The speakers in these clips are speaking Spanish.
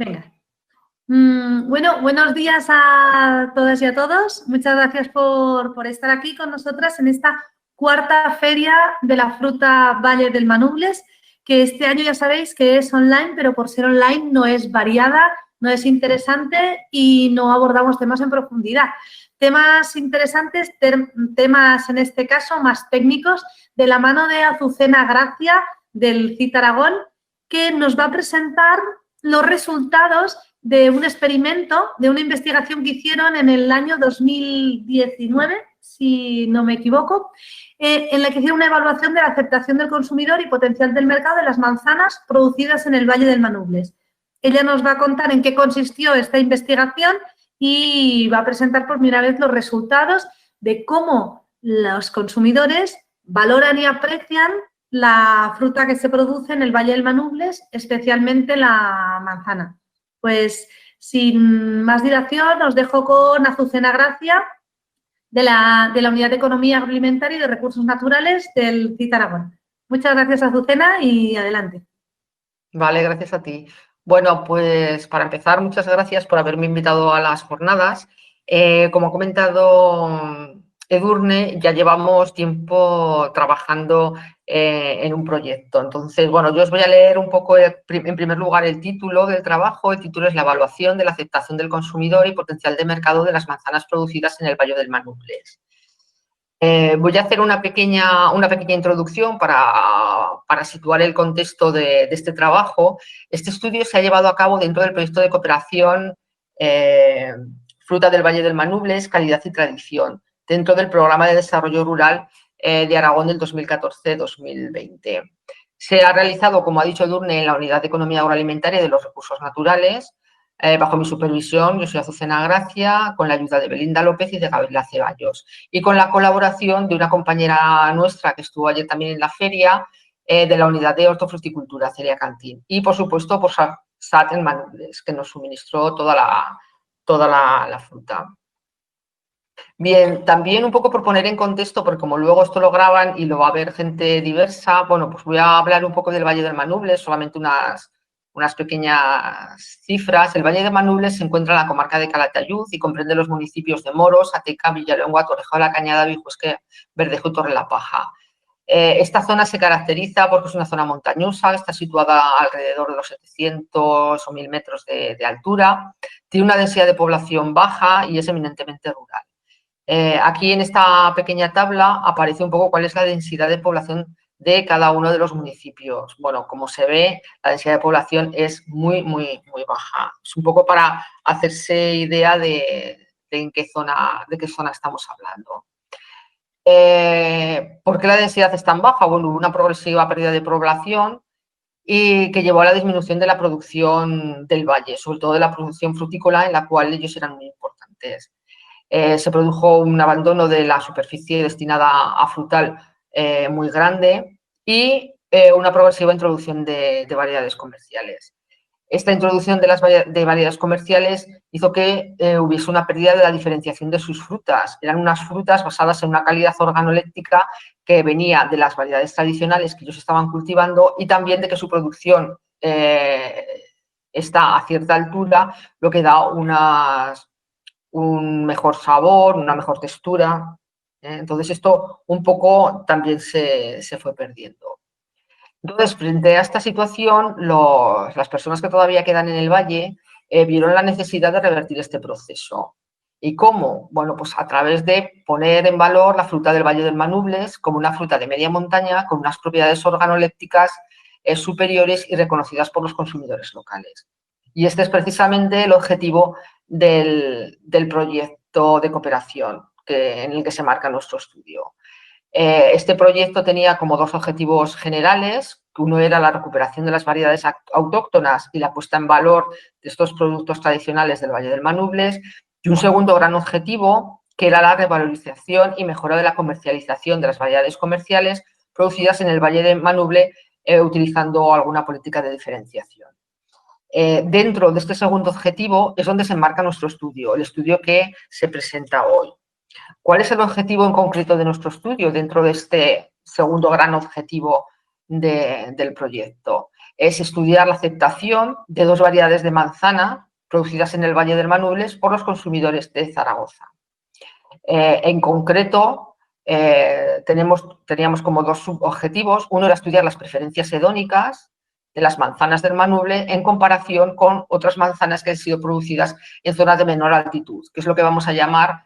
Venga. Bueno, buenos días a todas y a todos. Muchas gracias por estar aquí con nosotras en esta cuarta feria de la fruta Valle del Manubles, que este año ya sabéis que es online, pero por ser online no es variada, no es interesante y no abordamos temas en profundidad. Temas interesantes, temas en este caso más técnicos, de la mano de Azucena Gracia del CIT Aragón, que nos va a presentar los resultados de un experimento, de una investigación que hicieron en el año 2019, si no me equivoco, en la que hicieron una evaluación de la aceptación del consumidor y potencial del mercado de las manzanas producidas en el Valle del Manubles. Ella nos va a contar en qué consistió esta investigación y va a presentar por primera vez los resultados de cómo los consumidores valoran y aprecian la fruta que se produce en el Valle del Manubles, especialmente la manzana. Pues sin más dilación os dejo con Azucena Gracia de la Unidad de Economía Agroalimentaria y de Recursos Naturales del CIT Aragón. Muchas gracias, Azucena, y adelante. Vale, gracias a ti. Bueno, pues para empezar, muchas gracias por haberme invitado a las jornadas. Como ha comentado Edurne, ya llevamos tiempo trabajando en un proyecto. Entonces, bueno, yo os voy a leer un poco, en primer lugar, el título del trabajo. El título es La evaluación de la aceptación del consumidor y potencial de mercado de las manzanas producidas en el Valle del Manubles. Voy a hacer una pequeña introducción para situar el contexto de este trabajo. Este estudio se ha llevado a cabo dentro del proyecto de cooperación Fruta del Valle del Manubles, Calidad y Tradición, dentro del Programa de Desarrollo Rural de Aragón del 2014-2020. Se ha realizado, como ha dicho Edurne, en la Unidad de Economía Agroalimentaria y de los Recursos Naturales, bajo mi supervisión. Yo soy Azucena Gracia, con la ayuda de Belinda López y de Gabriela Ceballos, y con la colaboración de una compañera nuestra que estuvo ayer también en la feria, de la Unidad de Hortofruticultura, Celia Cantín, y por supuesto por SAT en Manubles, que nos suministró toda la fruta. Bien, también un poco por poner en contexto, porque como luego esto lo graban y lo va a ver gente diversa, bueno, pues voy a hablar un poco del Valle del Manubles, solamente unas pequeñas cifras. El Valle de Manubles se encuentra en la comarca de Calatayud y comprende los municipios de Moros, Ateca, Villalonga, Torrejón de la Cañada, Vijuesque, Verdejo y Torrelapaja. Esta zona se caracteriza porque es una zona montañosa, está situada alrededor de los 700 o 1000 metros de altura, tiene una densidad de población baja y es eminentemente rural. Aquí en esta pequeña tabla aparece un poco cuál es la densidad de población de cada uno de los municipios. Bueno, como se ve, la densidad de población es muy baja. Es un poco para hacerse idea de qué zona estamos hablando. ¿Por qué la densidad es tan baja? Bueno, hubo una progresiva pérdida de población y que llevó a la disminución de la producción del valle, sobre todo de la producción frutícola, en la cual ellos eran muy importantes. Se produjo un abandono de la superficie destinada a frutal muy grande y una progresiva introducción de variedades comerciales. Esta introducción de variedades comerciales hizo que hubiese una pérdida de la diferenciación de sus frutas. Eran unas frutas basadas en una calidad organoléptica que venía de las variedades tradicionales que ellos estaban cultivando y también de que su producción está a cierta altura, lo que da un mejor sabor, una mejor textura. Entonces, esto un poco también se fue perdiendo. Entonces, frente a esta situación, las personas que todavía quedan en el valle vieron la necesidad de revertir este proceso. ¿Y cómo? Bueno, pues a través de poner en valor la fruta del Valle del Manubles como una fruta de media montaña con unas propiedades organolépticas superiores y reconocidas por los consumidores locales. Y este es precisamente el objetivo del proyecto de cooperación en el que se marca nuestro estudio. Este proyecto tenía como dos objetivos generales, que uno era la recuperación de las variedades autóctonas y la puesta en valor de estos productos tradicionales del Valle del Manubles, y un segundo gran objetivo, que era la revalorización y mejora de la comercialización de las variedades comerciales producidas en el Valle del Manuble, utilizando alguna política de diferenciación. Dentro de este segundo objetivo es donde se enmarca nuestro estudio, el estudio que se presenta hoy. ¿Cuál es el objetivo en concreto de nuestro estudio dentro de este segundo gran objetivo del proyecto? es estudiar la aceptación de 2 variedades de manzana producidas en el Valle del Manubles por los consumidores de Zaragoza. En concreto, teníamos como 2 subobjetivos. Uno era estudiar las preferencias hedónicas de las manzanas del Manuble en comparación con otras manzanas que han sido producidas en zonas de menor altitud, que es lo que vamos a llamar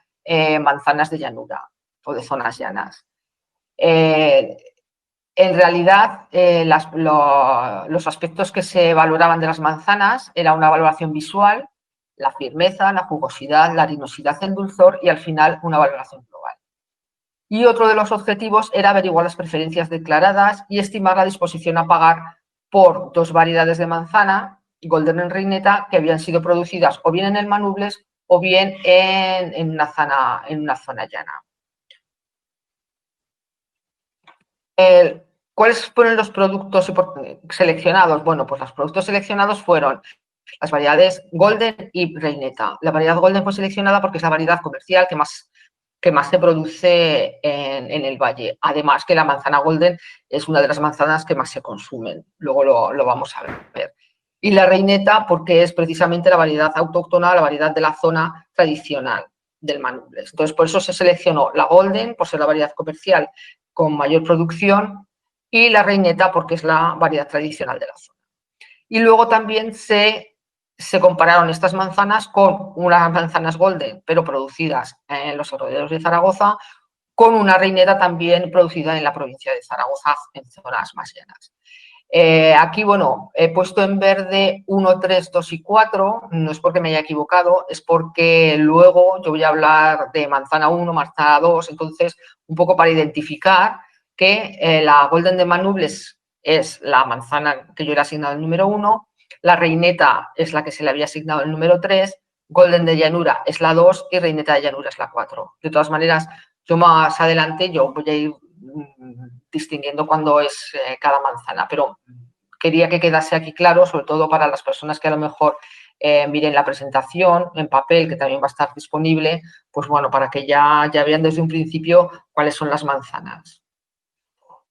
manzanas de llanura o de zonas llanas. En realidad, los aspectos que se valoraban de las manzanas era una valoración visual, la firmeza, la jugosidad, la harinosidad, el dulzor y al final una valoración global. Y otro de los objetivos era averiguar las preferencias declaradas y estimar la disposición a pagar por 2 variedades de manzana, Golden y Reineta, que habían sido producidas o bien en el Manubles o bien en una zona llana. ¿Cuáles fueron los productos seleccionados? Bueno, pues los productos seleccionados fueron las variedades Golden y Reineta. La variedad Golden fue seleccionada porque es la variedad comercial que más se produce en el valle. Además que la manzana Golden es una de las manzanas que más se consumen. Luego lo vamos a ver. Y la Reineta porque es precisamente la variedad autóctona, la variedad de la zona tradicional del Manubles. Entonces, por eso se seleccionó la Golden, por ser la variedad comercial con mayor producción, y la Reineta porque es la variedad tradicional de la zona. Y luego también se compararon estas manzanas con unas manzanas Golden, pero producidas en los alrededores de Zaragoza, con una Reineta también producida en la provincia de Zaragoza, en zonas más llanas. Aquí, bueno, he puesto en verde 1, 3, 2 y 4, no es porque me haya equivocado, es porque luego yo voy a hablar de manzana 1, manzana 2, entonces un poco para identificar que la Golden de Manubles es la manzana que yo le he asignado el número 1, la Reineta es la que se le había asignado el número 3, Golden de llanura es la 2 y Reineta de llanura es la 4. De todas maneras, yo más adelante yo voy a ir distinguiendo cuándo es cada manzana, pero quería que quedase aquí claro, sobre todo para las personas que a lo mejor miren la presentación en papel, que también va a estar disponible, pues bueno, para que ya vean desde un principio cuáles son las manzanas.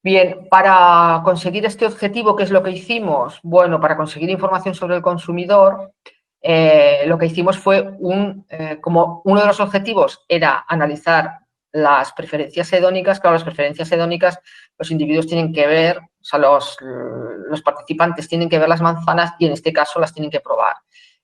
Bien, para conseguir este objetivo, ¿qué es lo que hicimos? Bueno, para conseguir información sobre el consumidor, lo que hicimos fue como uno de los objetivos era analizar las preferencias hedónicas. Claro, las preferencias hedónicas, los individuos tienen que ver, o sea, los participantes tienen que ver las manzanas y en este caso las tienen que probar.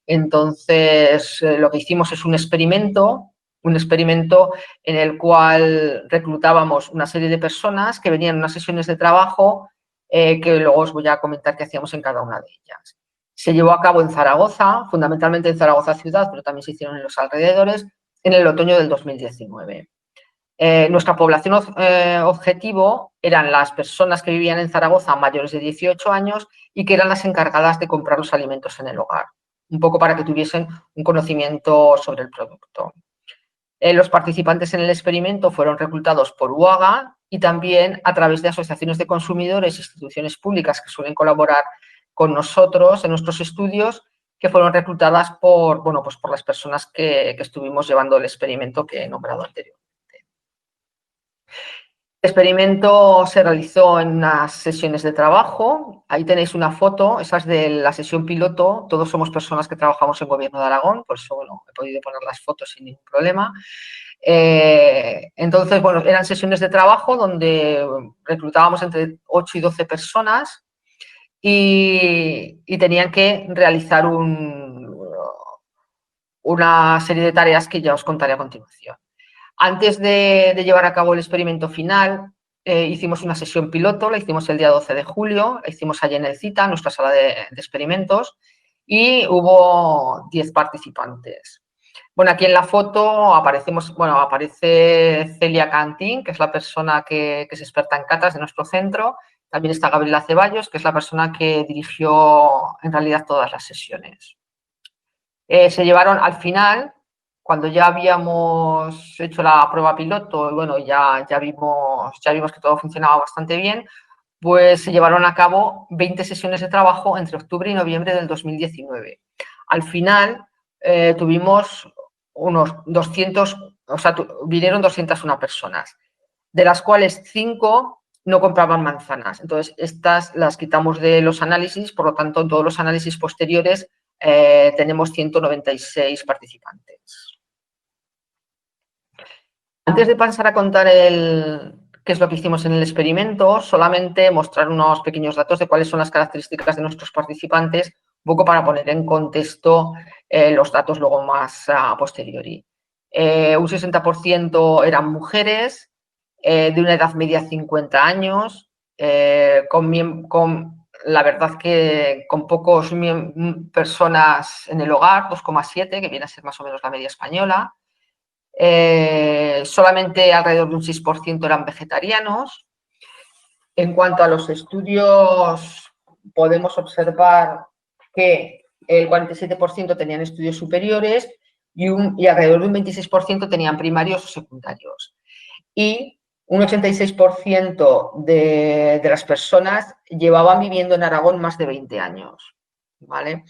Entonces, lo que hicimos es un experimento en el cual reclutábamos una serie de personas que venían a unas sesiones de trabajo que luego os voy a comentar qué hacíamos en cada una de ellas. Se llevó a cabo en Zaragoza, fundamentalmente en Zaragoza ciudad, pero también se hicieron en los alrededores, en el otoño del 2019. Nuestra población objetivo eran las personas que vivían en Zaragoza mayores de 18 años y que eran las encargadas de comprar los alimentos en el hogar, un poco para que tuviesen un conocimiento sobre el producto. Los participantes en el experimento fueron reclutados por UAGA y también a través de asociaciones de consumidores e instituciones públicas que suelen colaborar con nosotros en nuestros estudios, que fueron reclutadas por las personas que estuvimos llevando el experimento que he nombrado anteriormente. El experimento se realizó en unas sesiones de trabajo. Ahí tenéis una foto, esa es de la sesión piloto. Todos somos personas que trabajamos en Gobierno de Aragón, por eso he podido poner las fotos sin ningún problema. Entonces, bueno, eran sesiones de trabajo donde reclutábamos entre 8 y 12 personas y tenían que realizar una serie de tareas que ya os contaré a continuación. Antes de llevar a cabo el experimento final, hicimos una sesión piloto, la hicimos el día 12 de julio, la hicimos allí en el CITA, en nuestra sala de experimentos, y hubo 10 participantes. Bueno, aquí en la foto aparece Celia Cantín, que es la persona que es experta en catas de nuestro centro. También está Gabriela Ceballos, que es la persona que dirigió en realidad todas las sesiones. Se llevaron al final, cuando ya habíamos hecho la prueba piloto, y bueno, ya vimos que todo funcionaba bastante bien, pues se llevaron a cabo 20 sesiones de trabajo entre octubre y noviembre del 2019. Al final tuvimos unos 200, o sea, vinieron 201 personas, de las cuales 5 no compraban manzanas. Entonces, estas las quitamos de los análisis, por lo tanto, en todos los análisis posteriores tenemos 196 participantes. Antes de pasar a contar qué es lo que hicimos en el experimento, solamente mostrar unos pequeños datos de cuáles son las características de nuestros participantes, un poco para poner en contexto los datos luego más a posteriori. Un 60% eran mujeres, de una edad media 50 años, con la verdad que con pocos personas en el hogar, 2,7, que viene a ser más o menos la media española. Solamente alrededor de un 6% eran vegetarianos. En cuanto a los estudios, podemos observar que el 47% tenían estudios superiores y alrededor de un 26% tenían primarios o secundarios. Y un 86% de las personas llevaban viviendo en Aragón más de 20 años, ¿vale?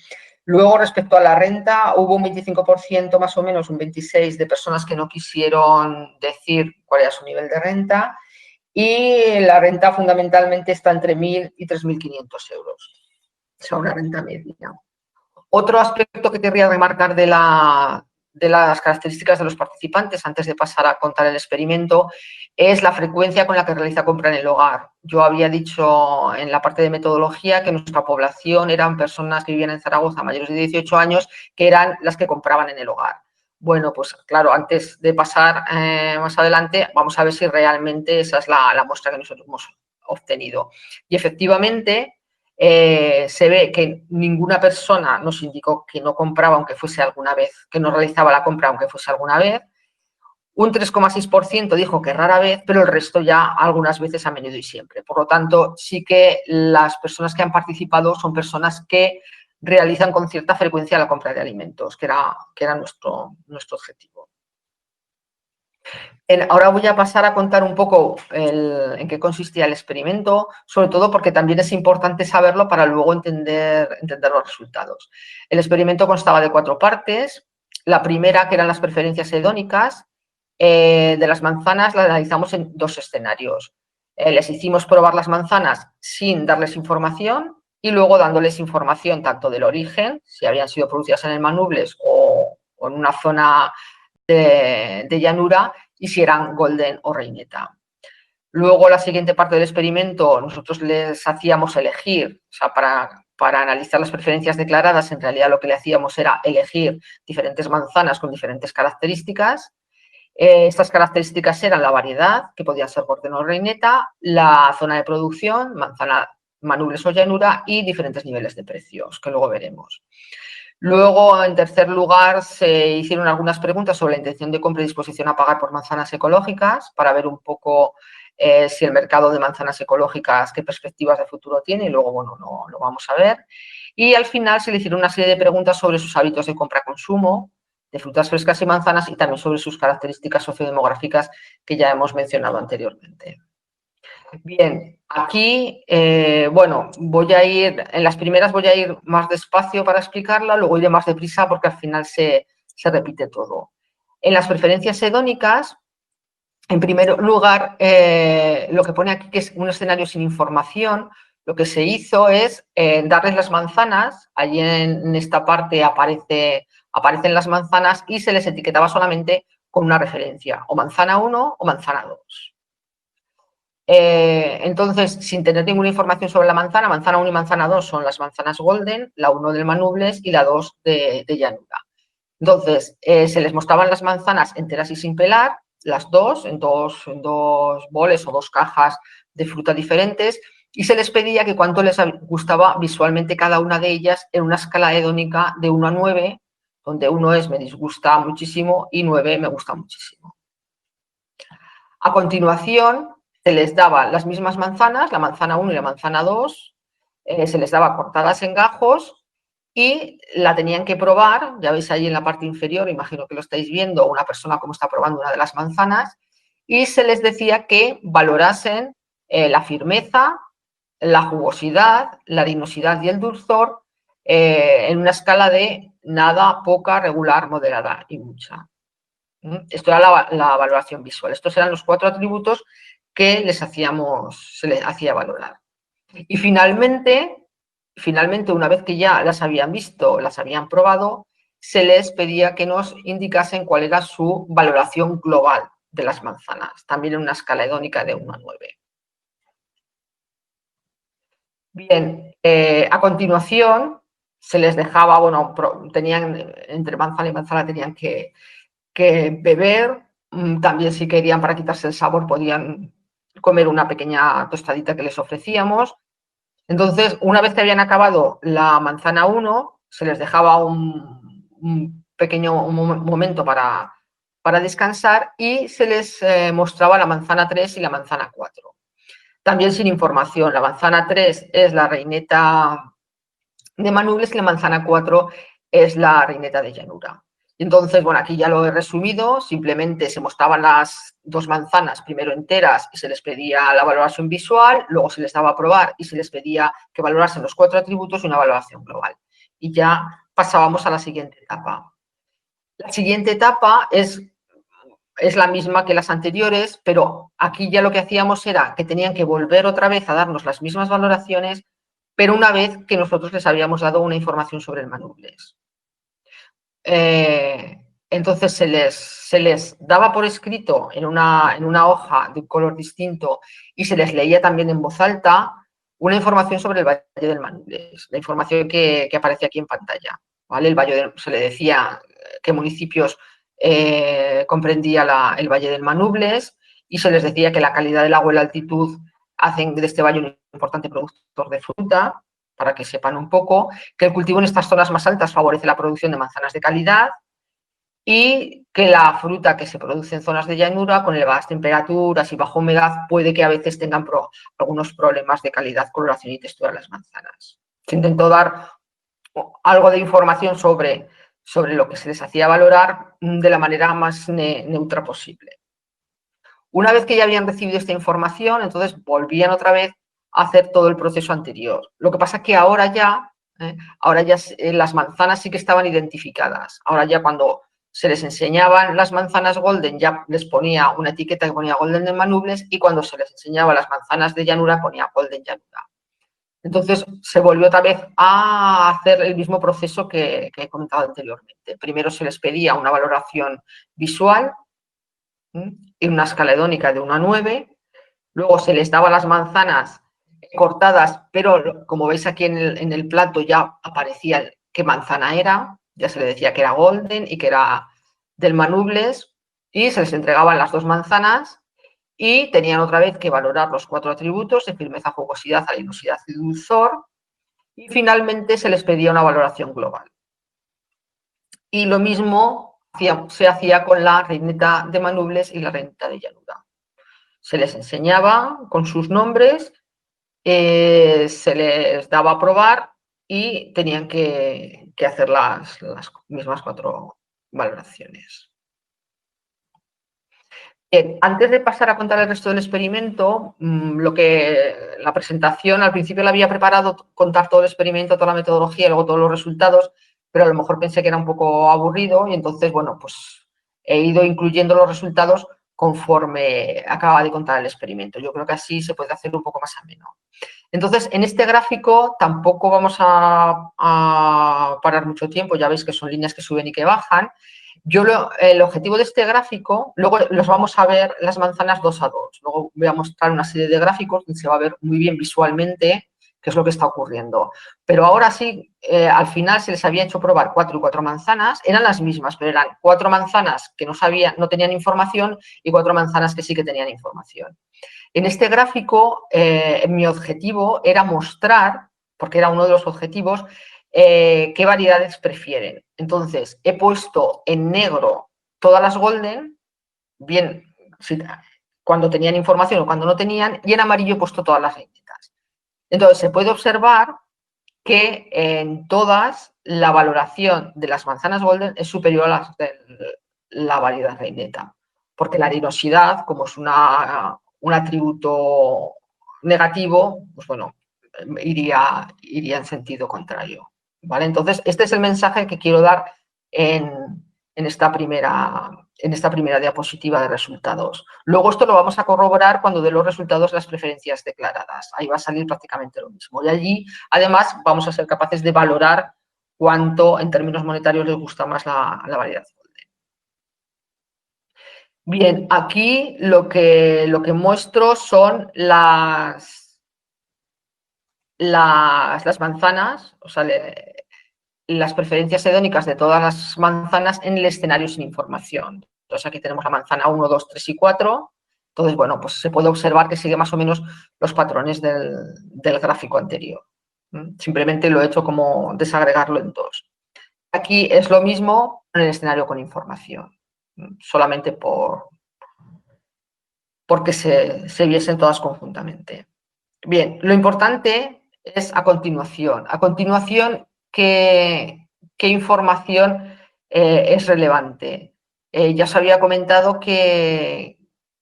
Luego, respecto a la renta, hubo un 25% más o menos, un 26% de personas que no quisieron decir cuál era su nivel de renta, y la renta fundamentalmente está entre 1.000 y 3.500 euros. Es una renta media. Otro aspecto que querría remarcar de las características de los participantes, antes de pasar a contar el experimento, es la frecuencia con la que realiza compra en el hogar. Yo había dicho en la parte de metodología que nuestra población eran personas que vivían en Zaragoza mayores de 18 años, que eran las que compraban en el hogar. Bueno, pues claro, antes de pasar más adelante, vamos a ver si realmente esa es la muestra que nosotros hemos obtenido. Y efectivamente, se ve que ninguna persona nos indicó que no compraba aunque fuese alguna vez, que no realizaba la compra aunque fuese alguna vez. Un 3,6% dijo que rara vez, pero el resto ya algunas veces, a menudo y siempre. Por lo tanto, sí que las personas que han participado son personas que realizan con cierta frecuencia la compra de alimentos, que era nuestro objetivo. Ahora voy a pasar a contar un poco en qué consistía el experimento, sobre todo porque también es importante saberlo para luego entender los resultados. El experimento constaba de 4 partes. La primera, que eran las preferencias hedónicas, de las manzanas, la analizamos en 2 escenarios. Les hicimos probar las manzanas sin darles información y luego dándoles información tanto del origen, si habían sido producidas en el Manubles o en una zona de llanura, y si eran golden o reineta. Luego, la siguiente parte del experimento, nosotros les hacíamos elegir, o sea, para analizar las preferencias declaradas, en realidad lo que le hacíamos era elegir diferentes manzanas con diferentes características. Estas características eran la variedad, que podía ser golden o reineta, la zona de producción, manzana, Manubles o llanura, y diferentes niveles de precios, que luego veremos. Luego, en tercer lugar, se hicieron algunas preguntas sobre la intención de compra y disposición a pagar por manzanas ecológicas, para ver un poco si el mercado de manzanas ecológicas, qué perspectivas de futuro tiene, y luego, bueno, lo vamos a ver. Y al final se le hicieron una serie de preguntas sobre sus hábitos de compra-consumo, de frutas frescas y manzanas, y también sobre sus características sociodemográficas que ya hemos mencionado anteriormente. Bien, aquí, bueno, en las primeras voy a ir más despacio para explicarla, luego iré más deprisa porque al final se repite todo. En las preferencias hedónicas, en primer lugar, lo que pone aquí, que es un escenario sin información, lo que se hizo es darles las manzanas, allí en esta parte aparecen las manzanas y se les etiquetaba solamente con una referencia, o manzana 1 o manzana 2. Entonces, sin tener ninguna información sobre la manzana 1 y manzana 2 son las manzanas golden, la 1 del Manubles y la 2 de llanura. Entonces, se les mostraban las manzanas enteras y sin pelar, las dos, en dos boles o 2 cajas de fruta diferentes, y se les pedía que cuánto les gustaba visualmente cada una de ellas en una escala hedónica de 1 a 9, donde 1 es me disgusta muchísimo y 9 me gusta muchísimo. A continuación, se les daba las mismas manzanas, la manzana 1 y la manzana 2, se les daba cortadas en gajos y la tenían que probar, ya veis ahí en la parte inferior, imagino que lo estáis viendo, una persona como está probando una de las manzanas, y se les decía que valorasen la firmeza, la jugosidad, la harinosidad y el dulzor en una escala de nada, poca, regular, moderada y mucha. Esto era la valoración visual. Estos eran los 4 atributos que se les hacía valorar. Y finalmente, una vez que ya las habían visto, las habían probado, se les pedía que nos indicasen cuál era su valoración global de las manzanas, también en una escala hedónica de 1 a 9. Bien, a continuación se les dejaba, bueno, tenían entre manzana y manzana tenían que beber, también si querían para quitarse el sabor podían comer una pequeña tostadita que les ofrecíamos. Entonces, una vez que habían acabado la manzana 1, se les dejaba un pequeño momento para descansar y se les mostraba la manzana 3 y la manzana 4. También sin información. La manzana 3 es la reineta de Manubles y la manzana 4 es la reineta de llanura. Entonces, bueno, aquí ya lo he resumido, simplemente se mostraban las dos manzanas primero enteras y se les pedía la valoración visual, luego se les daba a probar y se les pedía que valorasen los 4 atributos y una valoración global. Y ya pasábamos a la siguiente etapa. La siguiente etapa es la misma que las anteriores, pero aquí ya lo que hacíamos era que tenían que volver otra vez a darnos las mismas valoraciones, pero una vez que nosotros les habíamos dado una información sobre el Manubles. Entonces se les daba por escrito en una hoja de un color distinto y se les leía también en voz alta una información sobre el Valle del Manubles, la información que aparece aquí en pantalla. ¿Vale? Se le decía qué municipios comprendía el Valle del Manubles y se les decía que la calidad del agua y la altitud hacen de este valle un importante productor de fruta, para que sepan un poco, que el cultivo en estas zonas más altas favorece la producción de manzanas de calidad y que la fruta que se produce en zonas de llanura, con elevadas temperaturas y baja humedad, puede que a veces tengan algunos problemas de calidad, coloración y textura de las manzanas. Se intentó dar algo de información sobre lo que se les hacía valorar de la manera más neutra posible. Una vez que ya habían recibido esta información, entonces volvían otra vez a hacer todo el proceso anterior. Lo que pasa es que ahora ya las manzanas sí que estaban identificadas. Ahora ya cuando se les enseñaban las manzanas golden ya les ponía una etiqueta que ponía golden de Manubles y cuando se les enseñaba las manzanas de llanura ponía golden llanura. Entonces se volvió otra vez a hacer el mismo proceso que he comentado anteriormente. Primero se les pedía una valoración visual en una escala hedónica de 1 a 9. Luego se les daba las manzanas cortadas, pero como veis aquí en el plato ya aparecía qué manzana era, ya se le decía que era golden y que era del Manubles, y se les entregaban las dos manzanas y tenían otra vez que valorar los 4 atributos de firmeza, jugosidad, alinosidad y dulzor, y finalmente se les pedía una valoración global. Y lo mismo se hacía con la reineta de Manubles y la reineta de llanura. Se les enseñaba con sus nombres, se les daba a probar y tenían que hacer las mismas 4 valoraciones. Bien, antes de pasar a contar el resto del experimento, la presentación al principio la había preparado contar todo el experimento, toda la metodología y luego todos los resultados, pero a lo mejor pensé que era un poco aburrido y entonces, bueno, pues he ido incluyendo los resultados conforme acaba de contar el experimento. Yo creo que así se puede hacer un poco más ameno. Entonces, en este gráfico tampoco vamos a parar mucho tiempo, ya veis que son líneas que suben y que bajan. El objetivo de este gráfico, luego los vamos a ver las manzanas 2 a 2. Luego voy a mostrar una serie de gráficos donde se va a ver muy bien visualmente qué es lo que está ocurriendo. Pero ahora sí, al final se les había hecho probar 4 y 4 manzanas, eran las mismas, pero eran 4 manzanas que no tenían información y 4 manzanas que sí que tenían información. En este gráfico, mi objetivo era mostrar, porque era uno de los objetivos, qué variedades prefieren. Entonces, he puesto en negro todas las golden, bien cuando tenían información o cuando no tenían, y en amarillo he puesto todas las reinetas. Entonces, se puede observar que en todas la valoración de las manzanas golden es superior a las de la variedad reineta, porque la arenosidad, como es un atributo negativo, pues bueno, iría en sentido contrario. ¿Vale? Entonces, este es el mensaje que quiero dar en esta primera en esta primera diapositiva de resultados. Luego esto lo vamos a corroborar cuando dé los resultados de las preferencias declaradas. Ahí va a salir prácticamente lo mismo. Y allí, además, vamos a ser capaces de valorar cuánto en términos monetarios les gusta más la variedad Golden. Bien, aquí lo que muestro son las manzanas, o sea, las preferencias hedónicas de todas las manzanas en el escenario sin información. Entonces aquí tenemos la manzana 1, 2, 3 y 4. Entonces, bueno, pues se puede observar que sigue más o menos los patrones del gráfico anterior. Simplemente lo he hecho como desagregarlo en dos. Aquí es lo mismo en el escenario con información, solamente porque se viesen todas conjuntamente. Bien, lo importante es a continuación. A continuación, ¿qué información es relevante? Ya os había comentado que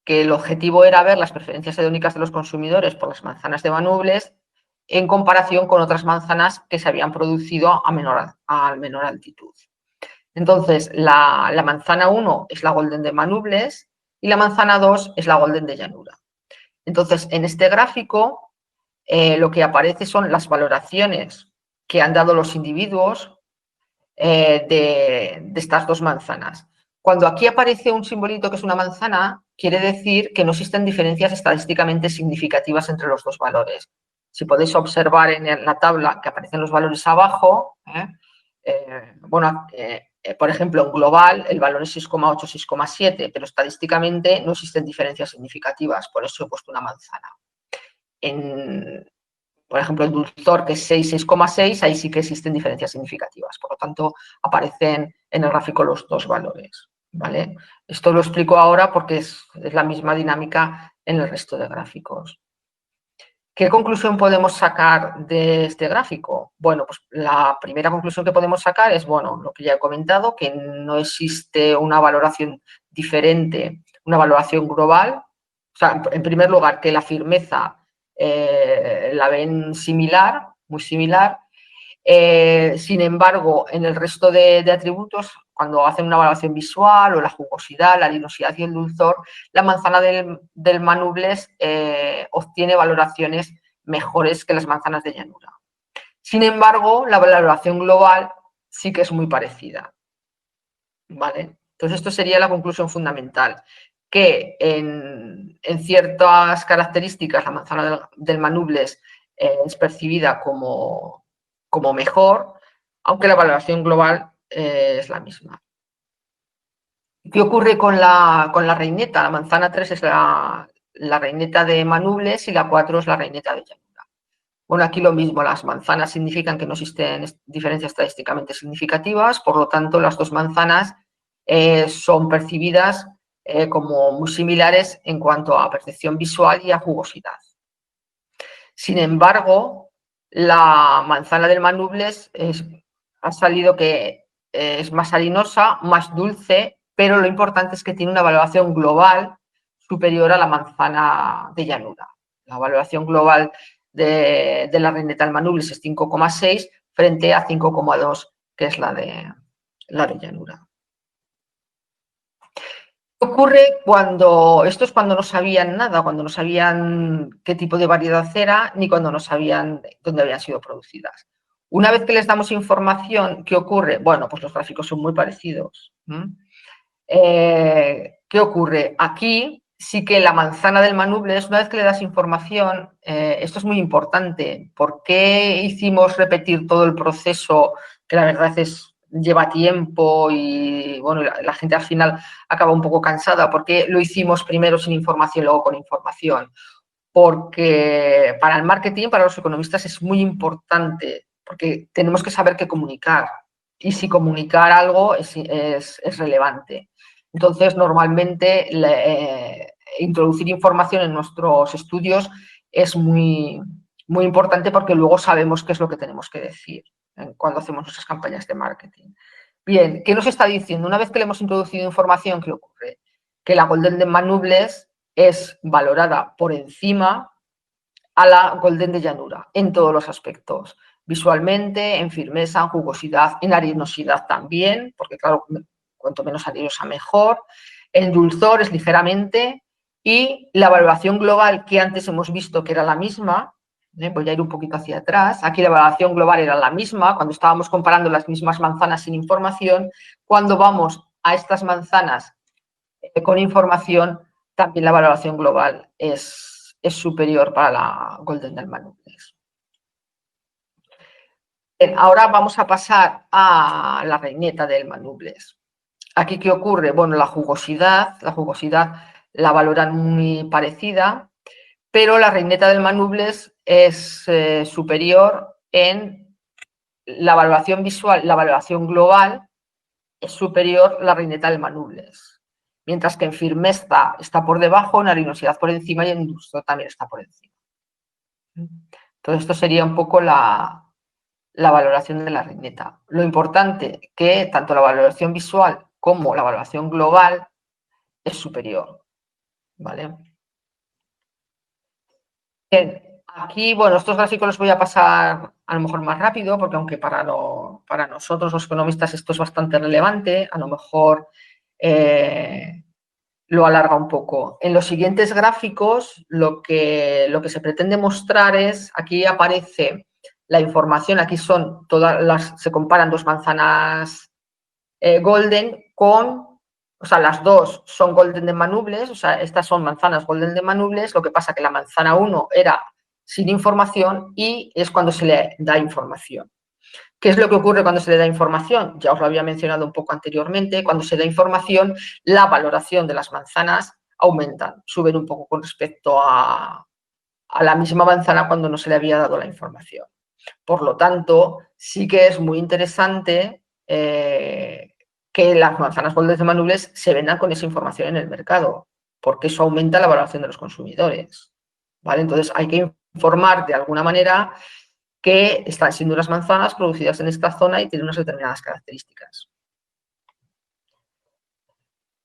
el objetivo era ver las preferencias hedónicas de los consumidores por las manzanas de Manubles en comparación con otras manzanas que se habían producido a menor altitud. Entonces, la manzana 1 es la Golden de Manubles y la manzana 2 es la Golden de Llanura. Entonces, en este gráfico, lo que aparece son las valoraciones que han dado los individuos de estas dos manzanas. Cuando aquí aparece un simbolito que es una manzana, quiere decir que no existen diferencias estadísticamente significativas entre los dos valores. Si podéis observar en la tabla que aparecen los valores abajo, por ejemplo, en global el valor es 6,8, 6,7, pero estadísticamente no existen diferencias significativas, por eso he puesto una manzana. Por ejemplo, el dulzor, que es 6, 6,6, ahí sí que existen diferencias significativas. Por lo tanto, aparecen en el gráfico los dos valores, ¿vale? Esto lo explico ahora porque es la misma dinámica en el resto de gráficos. ¿Qué conclusión podemos sacar de este gráfico? Bueno, pues la primera conclusión que podemos sacar es, bueno, lo que ya he comentado, que no existe una valoración diferente, una valoración global. O sea, en primer lugar, que la firmeza la ven similar, muy similar. Sin embargo, en el resto de atributos, cuando hacen una evaluación visual o la jugosidad, la luminosidad y el dulzor, la manzana del Manubles obtiene valoraciones mejores que las manzanas de Llanura. Sin embargo, la valoración global sí que es muy parecida, ¿vale? Entonces, esto sería la conclusión fundamental, que en ciertas características la manzana del Manubles es percibida como mejor, aunque la valoración global es la misma. ¿Qué ocurre con la reineta? La manzana 3 es la reineta de Manubles y la 4 es la reineta de Llanura. Bueno, aquí lo mismo, las manzanas significan que no existen diferencias estadísticamente significativas, por lo tanto, las dos manzanas son percibidas como muy similares en cuanto a percepción visual y a jugosidad. Sin embargo, la manzana del Manubles ha salido que es más harinosa, más dulce, pero lo importante es que tiene una valoración global superior a la manzana de Llanura. La valoración global de la reineta del Manubles es 5,6 frente a 5,2, que es la de Llanura. ¿Qué ocurre esto es cuando no sabían nada, cuando no sabían qué tipo de variedad era, ni cuando no sabían dónde habían sido producidas? Una vez que les damos información, ¿qué ocurre? Bueno, pues los gráficos son muy parecidos. ¿Qué ocurre? Aquí sí que la manzana del Manubles, una vez que le das información, esto es muy importante. ¿Por qué hicimos repetir todo el proceso, que la verdad lleva tiempo y bueno, la gente al final acaba un poco cansada? ¿Por qué lo hicimos primero sin información y luego con información? Porque para el marketing, para los economistas es muy importante, porque tenemos que saber qué comunicar y si comunicar algo es relevante. Entonces, normalmente introducir información en nuestros estudios es muy, muy importante porque luego sabemos qué es lo que tenemos que decir cuando hacemos nuestras campañas de marketing. Bien, ¿qué nos está diciendo? Una vez que le hemos introducido información, ¿qué ocurre? Que la Golden de Manubles es valorada por encima a la Golden de Llanura en todos los aspectos. Visualmente, en firmeza, en jugosidad, en harinosidad también, porque claro, cuanto menos arenosa mejor. El dulzor es ligeramente, y la valoración global, que antes hemos visto que era la misma, voy a ir un poquito hacia atrás, aquí la valoración global era la misma, cuando estábamos comparando las mismas manzanas sin información. Cuando vamos a estas manzanas con información, también la valoración global es superior para la Golden del Manubles. Bien, ahora vamos a pasar a la reineta del Manubles. Aquí, ¿qué ocurre? Bueno, la jugosidad la valoran muy parecida, pero la reineta del Manubles es superior en la valoración visual, la valoración global es superior a la reineta del Manubles, mientras que en firmeza está por debajo, en arenosidad por encima y en dulzor también está por encima. Entonces, esto sería un poco la valoración de la reineta. Lo importante que tanto la valoración visual como la valoración global es superior, ¿vale? Bien, aquí, bueno, estos gráficos los voy a pasar a lo mejor más rápido, porque aunque para nosotros los economistas esto es bastante relevante, a lo mejor lo alarga un poco. En los siguientes gráficos lo que se pretende mostrar es, aquí aparece la información, aquí son se comparan dos manzanas golden o sea, las dos son golden de Manubles, o sea, estas son manzanas golden de Manubles, lo que pasa que la manzana 1 era sin información y es cuando se le da información. ¿Qué es lo que ocurre cuando se le da información? Ya os lo había mencionado un poco anteriormente. Cuando se da información, la valoración de las manzanas aumenta, suben un poco con respecto a la misma manzana cuando no se le había dado la información. Por lo tanto, sí que es muy interesante que las manzanas golden de Manubles se vendan con esa información en el mercado, porque eso aumenta la valoración de los consumidores, ¿vale? Entonces, hay que informar de alguna manera que están siendo unas manzanas producidas en esta zona y tienen unas determinadas características.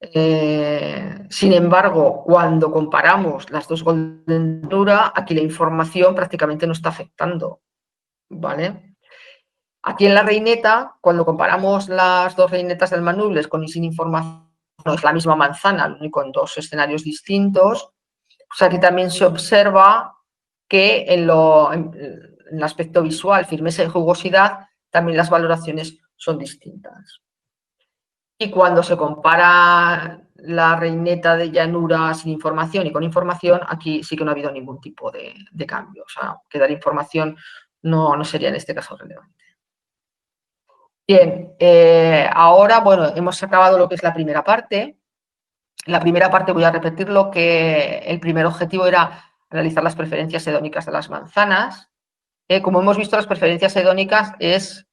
Sin embargo, cuando comparamos las dos golden dura, aquí la información prácticamente no está afectando, ¿vale? Aquí en la reineta, cuando comparamos las dos reinetas del Manubles con y sin información, no es la misma manzana, lo único en dos escenarios distintos, pues aquí también se observa que en el aspecto visual, firmeza y jugosidad, también las valoraciones son distintas. Y cuando se compara la reineta de llanura sin información y con información, aquí sí que no ha habido ningún tipo de cambio. O sea, que dar información no sería en este caso relevante. Bien, ahora, bueno, hemos acabado lo que es la primera parte. La primera parte voy a repetirlo, que el primer objetivo era analizar las preferencias hedónicas de las manzanas. Como hemos visto, las preferencias hedónicas es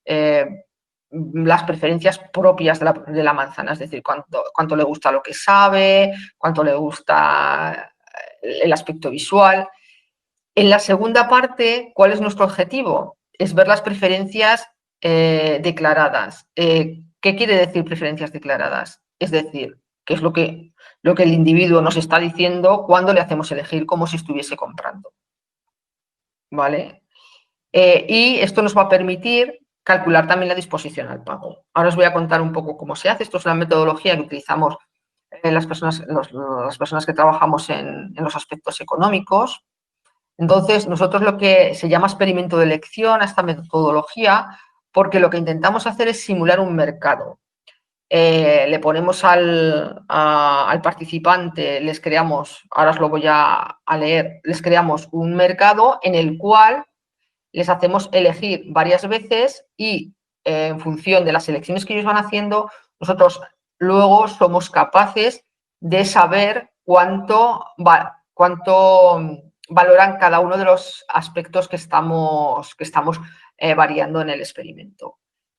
las preferencias propias de la manzana, es decir, cuánto le gusta lo que sabe, cuánto le gusta el aspecto visual. En la segunda parte, ¿cuál es nuestro objetivo? Es ver las preferencias declaradas. ¿Qué quiere decir preferencias declaradas? Es decir, qué es lo que el individuo nos está diciendo cuando le hacemos elegir como si estuviese comprando. ¿Vale? Y esto nos va a permitir calcular también la disposición al pago. Ahora os voy a contar un poco cómo se hace. Esto es una metodología que utilizamos las personas que trabajamos en los aspectos económicos. Entonces, nosotros lo que se llama experimento de elección a esta metodología, porque lo que intentamos hacer es simular un mercado. Le ponemos al participante, les creamos, ahora os lo voy a leer, les creamos un mercado en el cual les hacemos elegir varias veces y en función de las elecciones que ellos van haciendo, nosotros luego somos capaces de saber cuánto valoran cada uno de los aspectos que estamos variando en el experimento.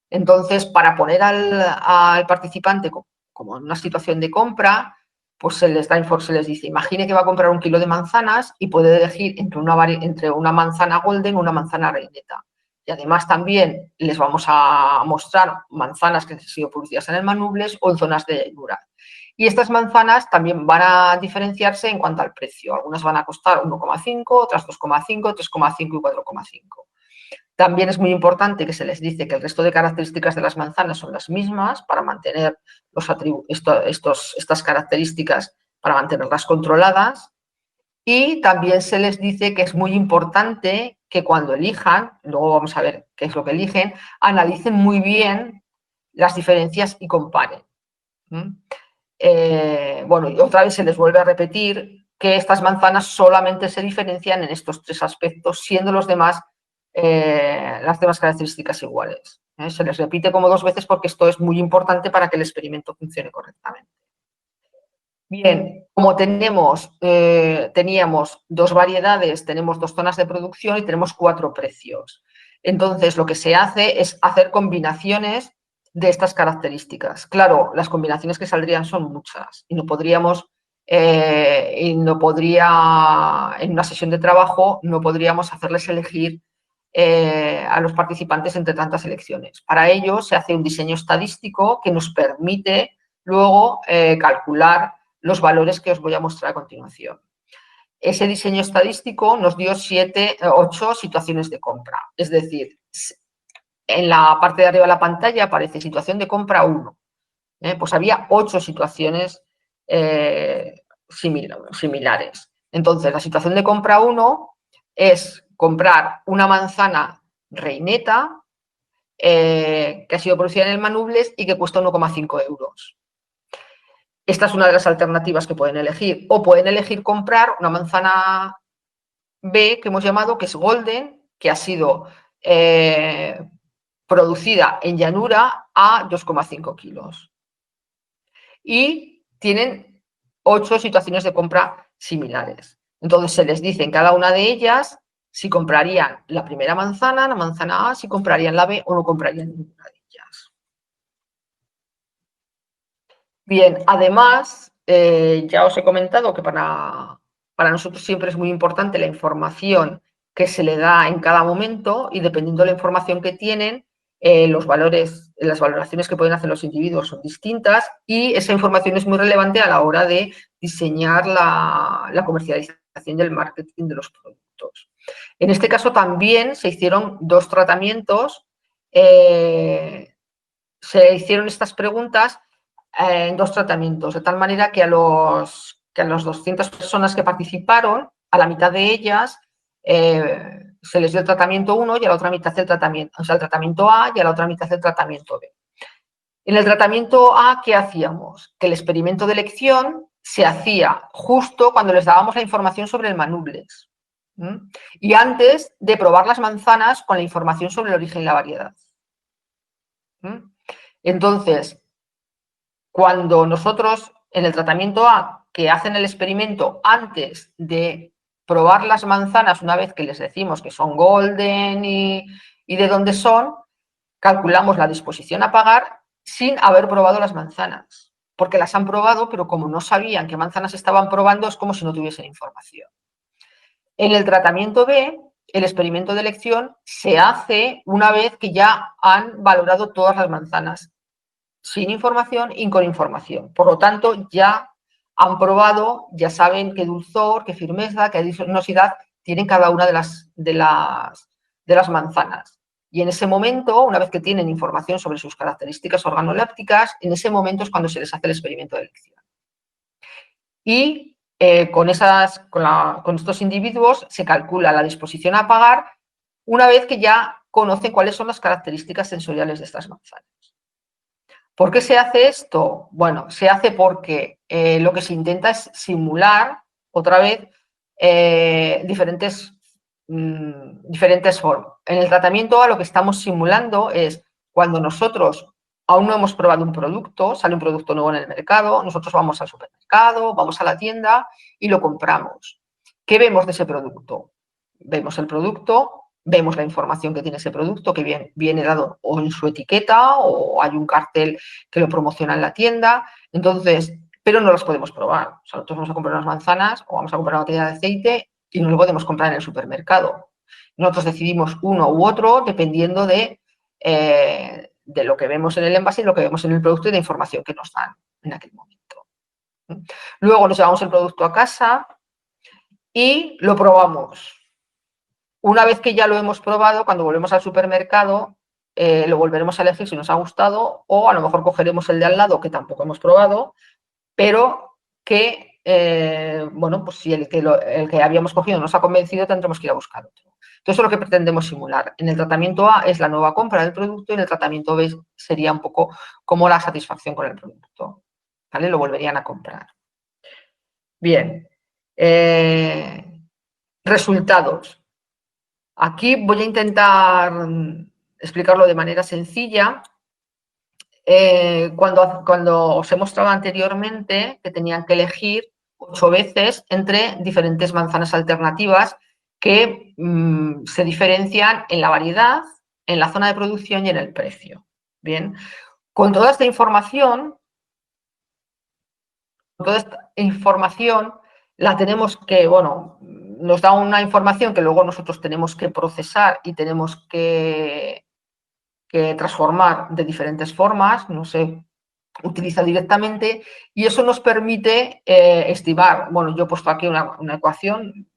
Entonces, para poner al participante como en una situación de compra, pues se les dice, imagine que va a comprar 1 kilo de manzanas y puede elegir entre una manzana golden o una manzana reineta. Y además también les vamos a mostrar manzanas que han sido producidas en el Manubles o en zonas de llanura. Y estas manzanas también van a diferenciarse en cuanto al precio. Algunas van a costar 1,5, otras 2,5, 3,5 y 4,5. También es muy importante que se les dice que el resto de características de las manzanas son las mismas para mantener estas características, para mantenerlas controladas. Y también se les dice que es muy importante que cuando elijan, luego vamos a ver qué es lo que eligen, analicen muy bien las diferencias y comparen. Bueno, y otra vez se les vuelve a repetir que estas manzanas solamente se diferencian en estos 3 aspectos, siendo las demás características iguales. Se les repite como 2 veces porque esto es muy importante para que el experimento funcione correctamente. Bien, como teníamos 2 variedades, tenemos 2 zonas de producción y tenemos 4 precios. Entonces, lo que se hace es hacer combinaciones de estas características. Claro, las combinaciones que saldrían son muchas y no podría, en una sesión de trabajo, no podríamos hacerles elegir a los participantes entre tantas elecciones. Para ello, se hace un diseño estadístico que nos permite luego calcular los valores que os voy a mostrar a continuación. Ese diseño estadístico nos dio 8 situaciones de compra. Es decir, en la parte de arriba de la pantalla aparece situación de compra 1. Pues había 8 situaciones similares. Entonces, la situación de compra 1 es comprar una manzana reineta que ha sido producida en el Manubles y que cuesta 1,5 euros. Esta es una de las alternativas que pueden elegir. O pueden elegir comprar una manzana B, que hemos llamado, que es Golden, que ha sido producida en llanura a 2,5 kilos. Y tienen 8 situaciones de compra similares. Entonces, se les dice en cada una de ellas si comprarían la primera manzana, la manzana A, si comprarían la B o no comprarían ninguna de ellas. Bien, además, ya os he comentado que para nosotros siempre es muy importante la información que se le da en cada momento y dependiendo de la información que tienen, los valores, las valoraciones que pueden hacer los individuos son distintas y esa información es muy relevante a la hora de diseñar la comercialización y el marketing de los productos. En este caso también se hicieron 2 tratamientos, se hicieron estas preguntas en 2 tratamientos, de tal manera que a los 200 personas que participaron, a la mitad de ellas se les dio el tratamiento 1 y a la otra mitad el tratamiento A y a la otra mitad el tratamiento B. En el tratamiento A, ¿qué hacíamos? Que el experimento de elección se hacía justo cuando les dábamos la información sobre el Manubles y antes de probar las manzanas con la información sobre el origen y la variedad. Entonces, cuando nosotros en el tratamiento A, que hacen el experimento antes de probar las manzanas, una vez que les decimos que son Golden y de dónde son, calculamos la disposición a pagar sin haber probado las manzanas, porque las han probado, pero como no sabían qué manzanas estaban probando, es como si no tuviesen información. En el tratamiento B, el experimento de elección se hace una vez que ya han valorado todas las manzanas, sin información y con información. Por lo tanto, ya han probado, ya saben qué dulzor, qué firmeza, qué adhesividad tienen cada una de las manzanas. Y en ese momento, una vez que tienen información sobre sus características organolépticas, en ese momento es cuando se les hace el experimento de elección. Y con estos individuos se calcula la disposición a pagar una vez que ya conocen cuáles son las características sensoriales de estas manzanas. ¿Por qué se hace esto? Bueno, se hace porque lo que se intenta es simular otra vez diferentes formas. En el tratamiento A lo que estamos simulando es cuando nosotros aún no hemos probado un producto, sale un producto nuevo en el mercado, nosotros vamos al supermercado, vamos a la tienda y lo compramos. ¿Qué vemos de ese producto? Vemos el producto, vemos la información que tiene ese producto, que viene dado o en su etiqueta o hay un cartel que lo promociona en la tienda, entonces, pero no las podemos probar. O sea, nosotros vamos a comprar unas manzanas o vamos a comprar una botella de aceite y no lo podemos comprar en el supermercado. Nosotros decidimos uno u otro dependiendo de lo que vemos en el envase y lo que vemos en el producto y de información que nos dan en aquel momento. Luego nos llevamos el producto a casa y lo probamos. Una vez que ya lo hemos probado, cuando volvemos al supermercado, lo volveremos a elegir si nos ha gustado, o a lo mejor cogeremos el de al lado que tampoco hemos probado, pero que, bueno, pues si el que habíamos cogido nos ha convencido, tendremos que ir a buscar otro. Entonces, eso es lo que pretendemos simular. En el tratamiento A es la nueva compra del producto y en el tratamiento B sería un poco como la satisfacción con el producto. ¿Vale? Lo volverían a comprar. Bien. Resultados. Aquí voy a intentar explicarlo de manera sencilla. Cuando os he mostrado anteriormente que tenían que elegir 8 veces entre diferentes manzanas alternativas que se diferencian en la variedad, en la zona de producción y en el precio. Bien, con toda esta información la tenemos que, bueno, nos da una información que luego nosotros tenemos que procesar y tenemos que transformar de diferentes formas, no se utiliza directamente, y eso nos permite estimar. Bueno, yo he puesto aquí una ecuación,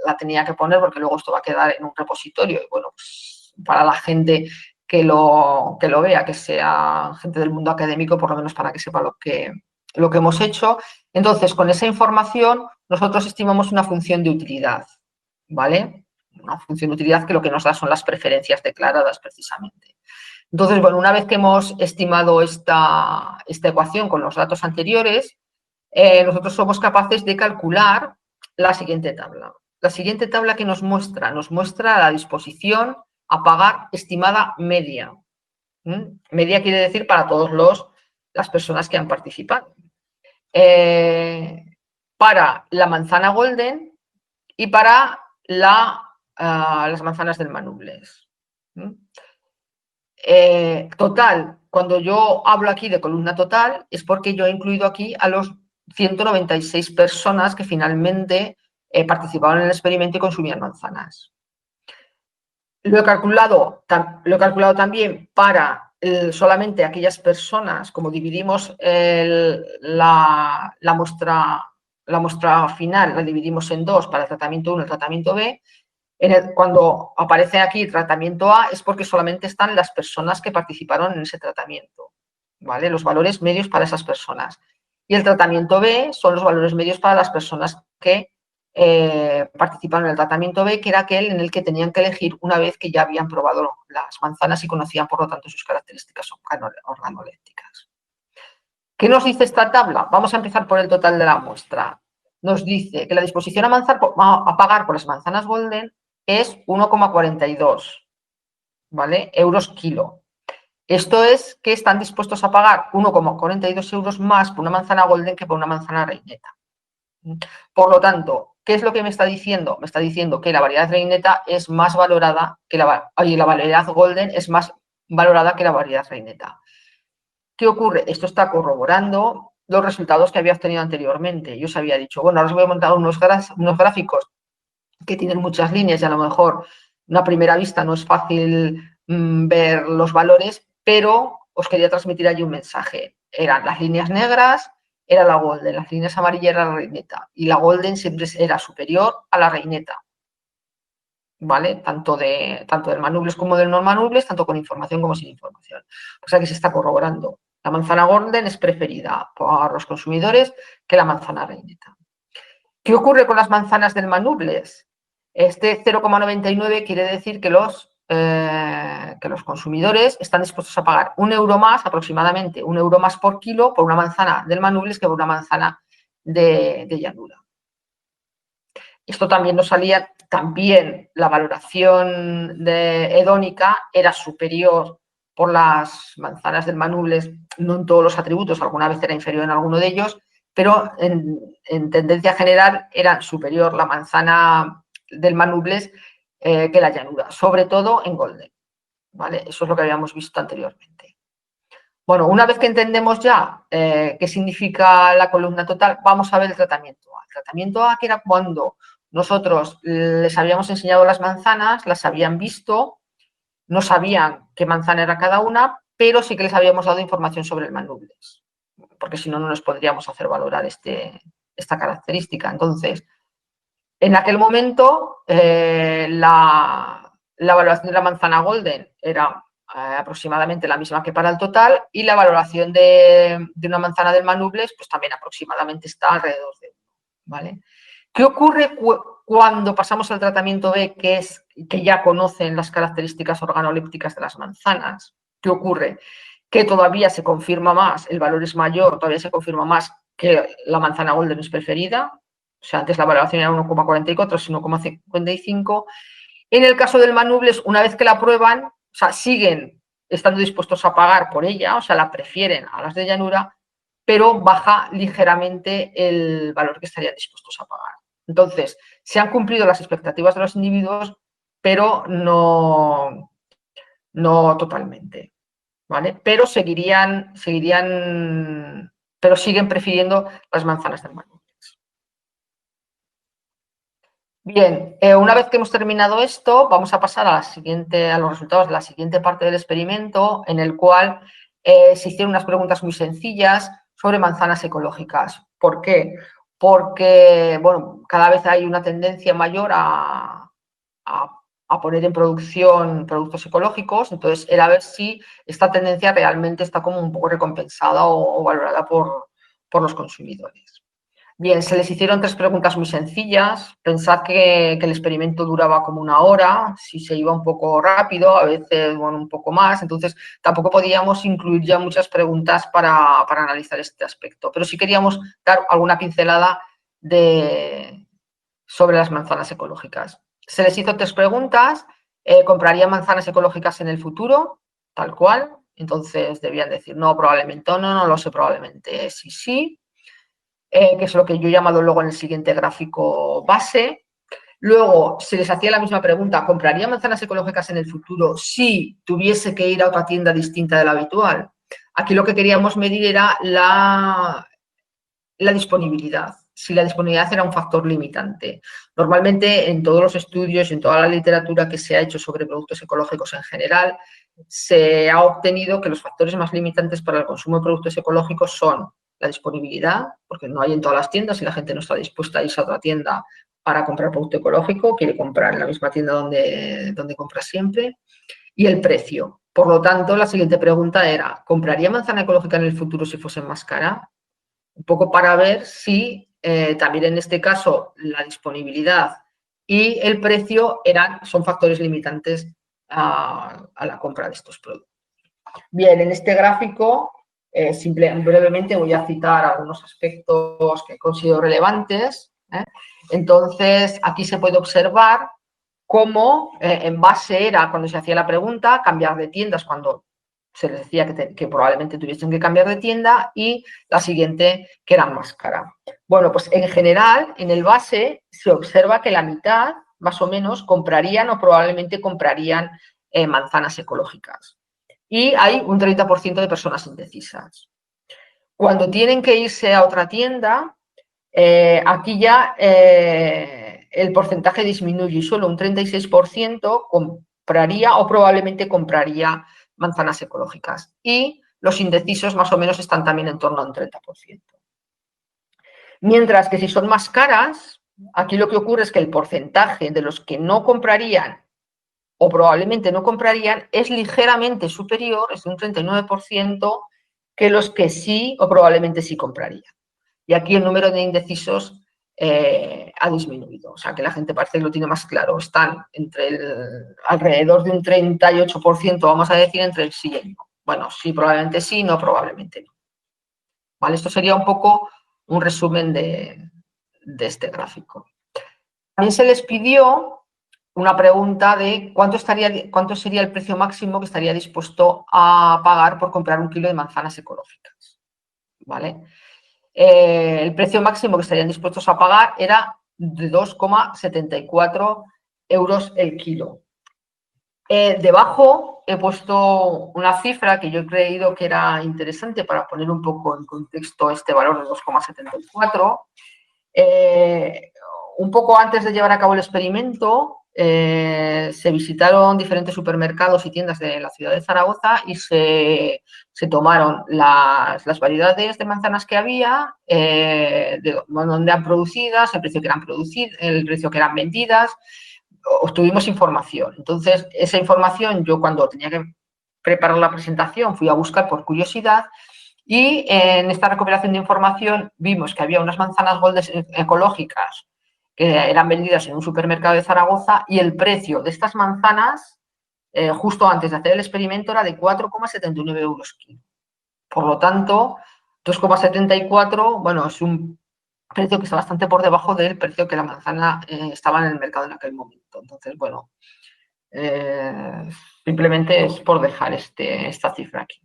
la tenía que poner porque luego esto va a quedar en un repositorio, y bueno, pues, para la gente que lo vea, que sea gente del mundo académico, por lo menos para que sepa lo que hemos hecho. Entonces, con esa información, nosotros estimamos una función de utilidad, ¿vale? Una función de utilidad que lo que nos da son las preferencias declaradas precisamente. Entonces, bueno, una vez que hemos estimado esta ecuación con los datos anteriores, nosotros somos capaces de calcular la siguiente tabla. La siguiente tabla que nos muestra la disposición a pagar estimada media. Media quiere decir para todas las personas que han participado. Para la manzana golden y para las manzanas del Manubles. Total, cuando yo hablo aquí de columna total, es porque yo he incluido aquí a los 196 personas que finalmente participaron en el experimento y consumían manzanas. Lo he calculado también para solamente aquellas personas, como dividimos la muestra final, la dividimos en dos para el tratamiento 1 y el tratamiento B. Cuando aparece aquí tratamiento A es porque solamente están las personas que participaron en ese tratamiento, ¿vale? Los valores medios para esas personas. Y el tratamiento B son los valores medios para las personas que participaron en el tratamiento B, que era aquel en el que tenían que elegir una vez que ya habían probado las manzanas y conocían, por lo tanto, sus características organolépticas. ¿Qué nos dice esta tabla? Vamos a empezar por el total de la muestra. Nos dice que la disposición a pagar por las manzanas golden es 1,42, ¿vale? Euros kilo. Esto es que están dispuestos a pagar 1,42 euros más por una manzana golden que por una manzana reineta. Por lo tanto, ¿qué es lo que me está diciendo? Me está diciendo que la variedad reineta es más valorada que la variedad golden es más valorada que la variedad reineta. ¿Qué ocurre? Esto está corroborando los resultados que había obtenido anteriormente. Yo os había dicho, bueno, ahora os voy a montar unos gráficos que tienen muchas líneas y a lo mejor a primera vista no es fácil ver los valores, pero os quería transmitir allí un mensaje. Eran las líneas negras, era la golden, las líneas amarillas era la reineta, y la golden siempre era superior a la reineta, ¿vale? Tanto del manubles como del no manubles, tanto con información como sin información. O sea que se está corroborando. La manzana golden es preferida por los consumidores que la manzana reineta. ¿Qué ocurre con las manzanas del manubles? Este 0,99 quiere decir que los consumidores están dispuestos a pagar €1 más, aproximadamente €1 más por kilo, por una manzana del Manubles que por una manzana de llanura. Esto también nos salía, también la valoración hedónica era superior por las manzanas del Manubles, no en todos los atributos, alguna vez era inferior en alguno de ellos, pero en tendencia general era superior la manzana del Manubles que la llanura, sobre todo en golden, ¿vale? Eso es lo que habíamos visto anteriormente. Bueno, una vez que entendemos ya qué significa la columna total, vamos a ver el tratamiento A. El tratamiento A, que era cuando nosotros les habíamos enseñado las manzanas, las habían visto, no sabían qué manzana era cada una, pero sí que les habíamos dado información sobre el Manubles, porque si no, no les podríamos hacer valorar esta característica. Entonces, En aquel momento, la valoración de la manzana golden era aproximadamente la misma que para el total, y la valoración de una manzana del Manubles pues también aproximadamente está alrededor de 1, ¿vale? ¿Qué ocurre cuando pasamos al tratamiento B, que ya conocen las características organolépticas de las manzanas? ¿Qué ocurre? Que todavía se confirma más, el valor es mayor, todavía se confirma más que la manzana golden es preferida. O sea, antes la valoración era 1,44, es 1,55. En el caso del Manubles, una vez que la prueban, o sea, siguen estando dispuestos a pagar por ella, o sea, la prefieren a las de llanura, pero baja ligeramente el valor que estarían dispuestos a pagar. Entonces, se han cumplido las expectativas de los individuos, pero no totalmente, ¿vale? Pero pero siguen prefiriendo las manzanas del Manubles. Bien, una vez que hemos terminado esto, vamos a pasar a los resultados de la siguiente parte del experimento, en el cual se hicieron unas preguntas muy sencillas sobre manzanas ecológicas. ¿Por qué? Porque, bueno, cada vez hay una tendencia mayor a poner en producción productos ecológicos, entonces era ver si esta tendencia realmente está como un poco recompensada o valorada por los consumidores. Bien, se les hicieron 3 preguntas muy sencillas. Pensad que el experimento duraba como 1 hora, si se iba un poco rápido, a veces bueno, un poco más, entonces tampoco podíamos incluir ya muchas preguntas para analizar este aspecto, pero sí queríamos dar alguna pincelada sobre las manzanas ecológicas. Se les hizo 3 preguntas, ¿compraría manzanas ecológicas en el futuro? Tal cual, entonces debían decir no, probablemente no lo sé, probablemente sí, sí. Que es lo que yo he llamado luego en el siguiente gráfico base. Luego se les hacía la misma pregunta, ¿compraría manzanas ecológicas en el futuro si tuviese que ir a otra tienda distinta de la habitual? Aquí lo que queríamos medir era la disponibilidad, si la disponibilidad era un factor limitante. Normalmente en todos los estudios y en toda la literatura que se ha hecho sobre productos ecológicos en general, se ha obtenido que los factores más limitantes para el consumo de productos ecológicos son la disponibilidad, porque no hay en todas las tiendas y la gente no está dispuesta a irse a otra tienda para comprar producto ecológico, quiere comprar en la misma tienda donde compra siempre, y el precio. Por lo tanto, la siguiente pregunta era, ¿compraría manzana ecológica en el futuro si fuese más cara? Un poco para ver si también en este caso la disponibilidad y el precio son factores limitantes a la compra de estos productos. Bien, en este gráfico brevemente voy a citar algunos aspectos que considero relevantes. Entonces, aquí se puede observar cómo en base era cuando se hacía la pregunta, cambiar de tiendas cuando se les decía que probablemente tuviesen que cambiar de tienda, y la siguiente que era más cara. Bueno, pues en general, en el base se observa que la mitad, más o menos, comprarían o probablemente comprarían manzanas ecológicas. Y hay un 30% de personas indecisas. Cuando tienen que irse a otra tienda, aquí ya el porcentaje disminuye y solo un 36% compraría o probablemente compraría manzanas ecológicas. Y los indecisos más o menos están también en torno a un 30%. Mientras que si son más caras, aquí lo que ocurre es que el porcentaje de los que no comprarían o probablemente no comprarían es ligeramente superior, es de un 39%, que los que sí o probablemente sí comprarían. Y aquí el número de indecisos ha disminuido. O sea, que la gente parece que lo tiene más claro. Están alrededor de un 38%, vamos a decir, entre el sí y el no. Bueno, sí, probablemente sí, no, probablemente no. ¿Vale? Esto sería un poco un resumen de este gráfico. También se les pidió una pregunta de cuánto sería el precio máximo que estaría dispuesto a pagar por comprar 1 kilo de manzanas ecológicas. ¿Vale? El precio máximo que estarían dispuestos a pagar era de 2,74 euros el kilo. Debajo he puesto una cifra que yo he creído que era interesante para poner un poco en contexto este valor de 2,74. Un poco antes de llevar a cabo el experimento, se visitaron diferentes supermercados y tiendas de la ciudad de Zaragoza y se tomaron las variedades de manzanas que había, de dónde eran producidas, el precio que eran producidas, el precio que eran vendidas. Obtuvimos información. Entonces, esa información yo cuando tenía que preparar la presentación fui a buscar por curiosidad y en esta recopilación de información vimos que había unas manzanas goldes ecológicas que eran vendidas en un supermercado de Zaragoza y el precio de estas manzanas, justo antes de hacer el experimento, era de 4,79 euros kilo. Por lo tanto, 2,74, bueno, es un precio que está bastante por debajo del precio que la manzana estaba en el mercado en aquel momento. Entonces, bueno, simplemente es por dejar esta cifra aquí.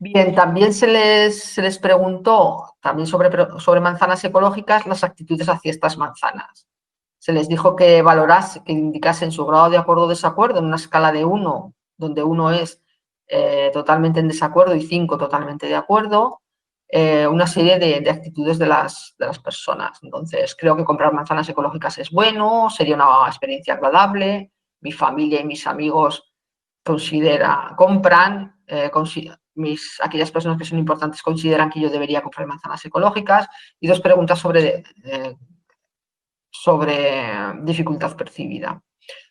Bien, también se les preguntó también sobre manzanas ecológicas las actitudes hacia estas manzanas. Se les dijo que que indicasen su grado de acuerdo o desacuerdo en una escala de 1, donde 1 es totalmente en desacuerdo y 5 totalmente de acuerdo, una serie de actitudes de las personas. Entonces, creo que comprar manzanas ecológicas es bueno, sería una experiencia agradable, mi familia y mis amigos compran, aquellas personas que son importantes consideran que yo debería comprar manzanas ecológicas, y 2 preguntas sobre dificultad percibida.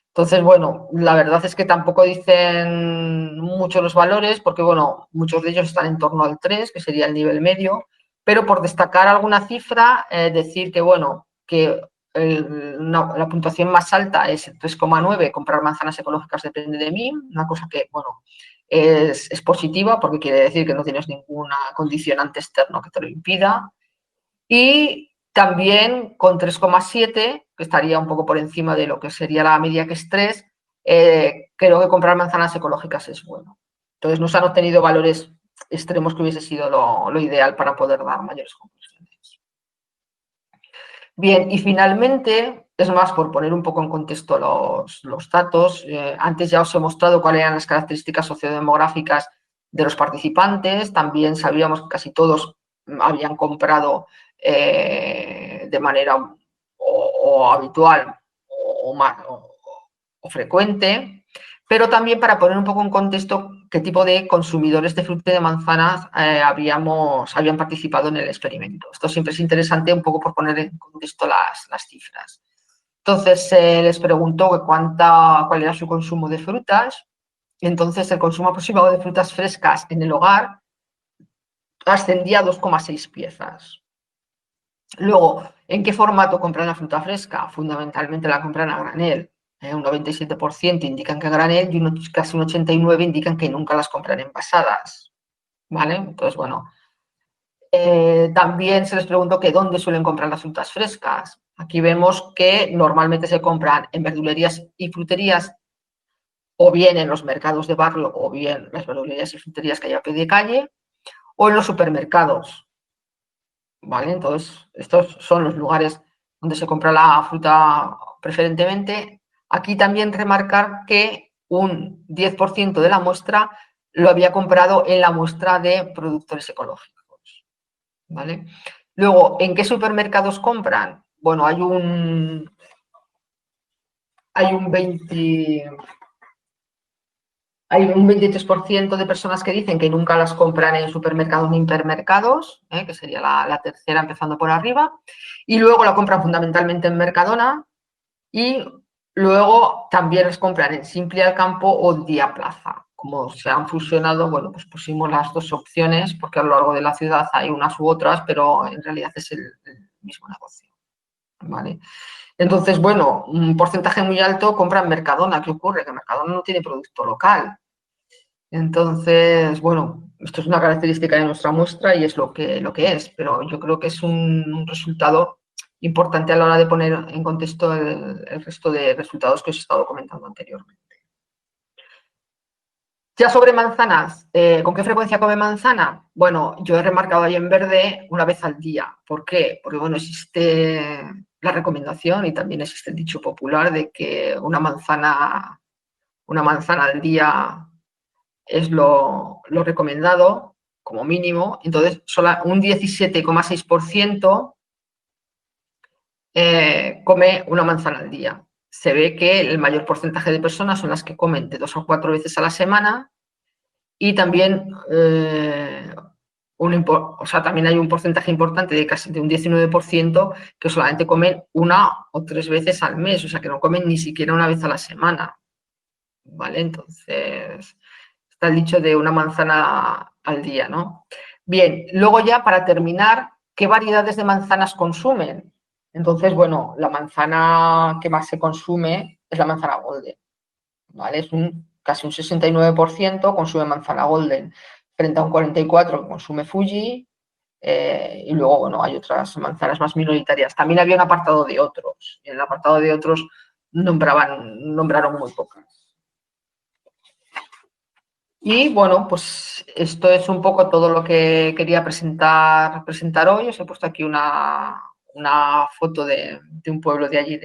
Entonces, bueno, la verdad es que tampoco dicen mucho los valores porque, bueno, muchos de ellos están en torno al 3, que sería el nivel medio, pero por destacar alguna cifra, decir que, bueno, que la puntuación más alta es 3,9, comprar manzanas ecológicas depende de mí, una cosa que, bueno, es positiva porque quiere decir que no tienes ninguna condicionante externo que te lo impida. Y también con 3,7, que estaría un poco por encima de lo que sería la media, que es 3, creo que comprar manzanas ecológicas es bueno. Entonces, no se han obtenido valores extremos que hubiese sido lo ideal para poder dar mayores conclusiones. Bien, y finalmente, es más, por poner un poco en contexto los datos, antes ya os he mostrado cuáles eran las características sociodemográficas de los participantes, también sabíamos que casi todos habían comprado de manera habitual o frecuente, pero también para poner un poco en contexto qué tipo de consumidores de fruta y de manzanas habían participado en el experimento. Esto siempre es interesante un poco por poner en contexto las cifras. Entonces, se les preguntó cuál era su consumo de frutas. Entonces, el consumo aproximado de frutas frescas en el hogar ascendía a 2,6 piezas. Luego, ¿en qué formato compran la fruta fresca? Fundamentalmente la compran a granel. Un 97% indican que a granel y casi un 89% indican que nunca las compran envasadas. ¿Vale? Entonces, bueno. También se les preguntó que dónde suelen comprar las frutas frescas. Aquí vemos que normalmente se compran en verdulerías y fruterías, o bien en los mercados de barrio, o bien las verdulerías y fruterías que hay a pie de calle, o en los supermercados. ¿Vale? Entonces, estos son los lugares donde se compra la fruta preferentemente. Aquí también remarcar que un 10% de la muestra lo había comprado en la muestra de productores ecológicos. ¿Vale? Luego, ¿en qué supermercados compran? Bueno, hay un 23% de personas que dicen que nunca las compran en supermercados ni hipermercados, que sería la tercera empezando por arriba, y luego la compran fundamentalmente en Mercadona y luego también las compran en Simple al Campo o Día Plaza. Como se han fusionado, bueno, pues pusimos las 2 opciones porque a lo largo de la ciudad hay unas u otras, pero en realidad es el mismo negocio. ¿Vale? Entonces, bueno, un porcentaje muy alto compra en Mercadona. ¿Qué ocurre? Que Mercadona no tiene producto local. Entonces, bueno, esto es una característica de nuestra muestra y es lo que es, pero yo creo que es un resultado importante a la hora de poner en contexto el resto de resultados que os he estado comentando anteriormente. Ya sobre manzanas, ¿con qué frecuencia come manzana? Bueno, yo he remarcado ahí en verde una vez al día. ¿Por qué? Porque, bueno, existe la recomendación y también existe el dicho popular de que una manzana al día es lo recomendado como mínimo. Entonces, solo un 17,6% come una manzana al día. se ve que el mayor porcentaje de personas son las que comen de 2 a 4 veces a la semana y también, también hay un porcentaje importante de casi de un 19% que solamente comen 1 o 3 veces al mes, o sea que no comen ni siquiera una vez a la semana, ¿vale? Entonces, está el dicho de una manzana al día, ¿no? Bien, luego ya para terminar, ¿qué variedades de manzanas consumen? Entonces, bueno, la manzana que más se consume es la manzana golden, ¿vale? Es casi un 69% consume manzana golden, frente a un 44% que consume Fuji, y luego, bueno, hay otras manzanas más minoritarias. También había un apartado de otros, y en el apartado de otros nombraron muy pocas. Y bueno, pues esto es un poco todo lo que quería presentar hoy. Os he puesto aquí una foto de un pueblo de allí,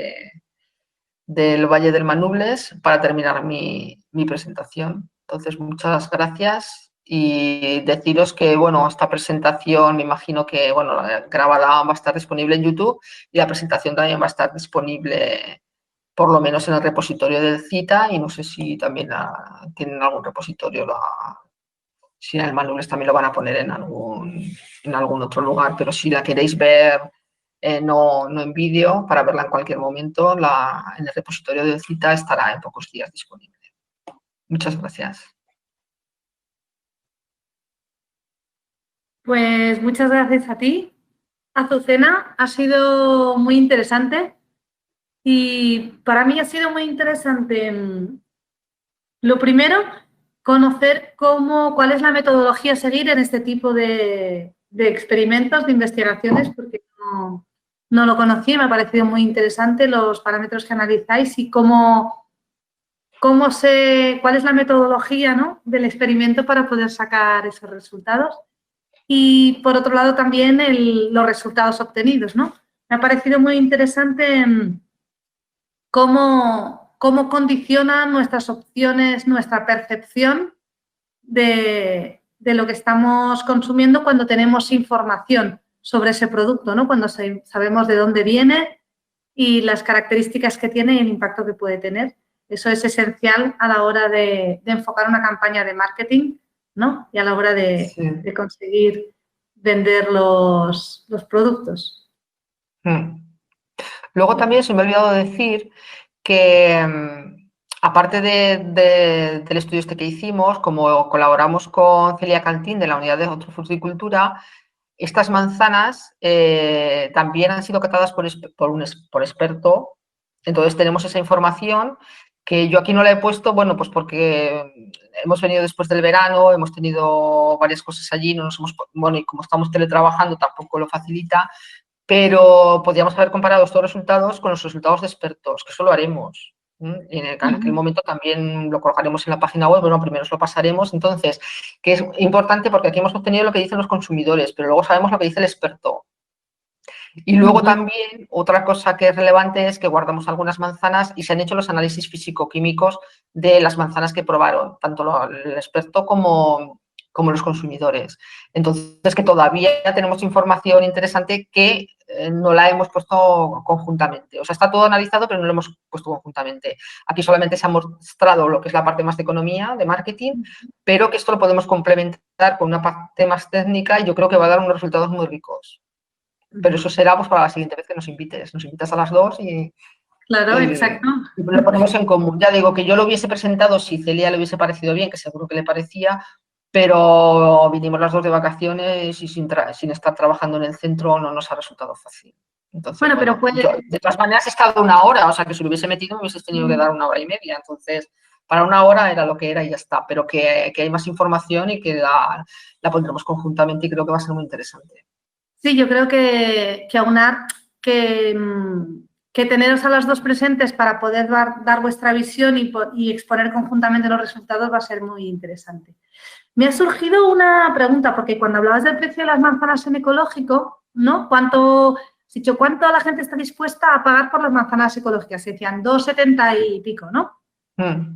del Valle del Manubles, para terminar mi presentación. Entonces, muchas gracias y deciros que, bueno, esta presentación me imagino que, bueno, grabada va a estar disponible en YouTube y la presentación también va a estar disponible por lo menos en el repositorio del CITA, y no sé si también tienen algún repositorio, si en el Manubles también lo van a poner en algún otro lugar, pero si la queréis ver no en vídeo, para verla en cualquier momento, en el repositorio del CITA estará en pocos días disponible. Muchas gracias. Pues muchas gracias a ti, Azucena. Ha sido muy interesante y para mí ha sido muy interesante, lo primero, conocer cuál es la metodología a seguir en este tipo de experimentos, de investigaciones, porque no lo conocía y me ha parecido muy interesante los parámetros que analizáis y cuál es la metodología, ¿no?, del experimento para poder sacar esos resultados. Y, por otro lado, también los resultados obtenidos, ¿no? Me ha parecido muy interesante cómo condicionan nuestras opciones, nuestra percepción de lo que estamos consumiendo cuando tenemos información sobre ese producto, ¿no? Cuando sabemos de dónde viene y las características que tiene y el impacto que puede tener. Eso es esencial a la hora de enfocar una campaña de marketing, ¿no? Y a la hora de conseguir vender los productos. Luego también se me ha olvidado decir que, aparte del estudio este que hicimos, como colaboramos con Celia Cantín de la Unidad de Hortofruticultura, estas manzanas también han sido catadas por experto. Entonces tenemos esa información que yo aquí no la he puesto, bueno, pues porque hemos venido después del verano, hemos tenido varias cosas allí, bueno, y como estamos teletrabajando tampoco lo facilita, pero podríamos haber comparado estos resultados con los resultados de expertos, que eso lo haremos. Y en aquel momento también lo colocaremos en la página web, bueno, primero os lo pasaremos. Entonces, que es importante porque aquí hemos obtenido lo que dicen los consumidores, pero luego sabemos lo que dice el experto. Y luego también otra cosa que es relevante es que guardamos algunas manzanas y se han hecho los análisis físico-químicos de las manzanas que probaron, tanto el experto como los consumidores. Entonces, que todavía tenemos información interesante que no la hemos puesto conjuntamente. O sea, está todo analizado, pero no lo hemos puesto conjuntamente. Aquí solamente se ha mostrado lo que es la parte más de economía, de marketing, pero que esto lo podemos complementar con una parte más técnica y yo creo que va a dar unos resultados muy ricos. Pero eso será pues para la siguiente vez que nos invites. Nos invitas a las dos y... Claro, exacto. Y lo ponemos en común. Ya digo que yo lo hubiese presentado si Celia le hubiese parecido bien, que seguro que le parecía, pero vinimos las dos de vacaciones y sin estar trabajando en el centro no nos ha resultado fácil. Entonces, yo, de todas maneras he estado 1 hora, o sea que si lo hubiese metido me hubieses tenido que dar 1 hora y media. Entonces, para 1 hora era lo que era y ya está. Pero que hay más información y que la pondremos conjuntamente y creo que va a ser muy interesante. Sí, yo creo que aunar, que teneros a las dos presentes para poder dar vuestra visión y exponer conjuntamente los resultados va a ser muy interesante. Me ha surgido una pregunta, porque cuando hablabas del precio de las manzanas en ecológico, ¿no? ¿Cuánto la gente está dispuesta a pagar por las manzanas ecológicas? Se decían 2,70 y pico, ¿no? Bueno,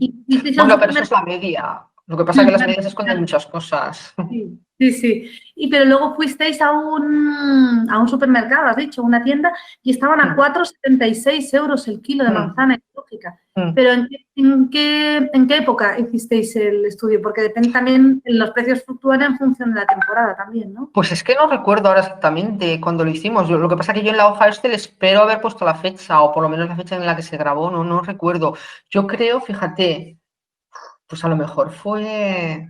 pero eso es la media. Lo que pasa es que las medidas esconden muchas cosas. Sí, sí, sí. Pero luego fuisteis a un supermercado, has dicho, una tienda, y estaban a 4,76 euros el kilo de manzana ecológica. Pero ¿en qué época hicisteis el estudio? Porque depende también, los precios fluctúan en función de la temporada también, ¿no? Pues es que no recuerdo ahora exactamente cuándo lo hicimos. Lo que pasa es que yo en la hoja le espero haber puesto la fecha, o por lo menos la fecha en la que se grabó, no recuerdo. Yo creo, fíjate, pues a lo mejor fue...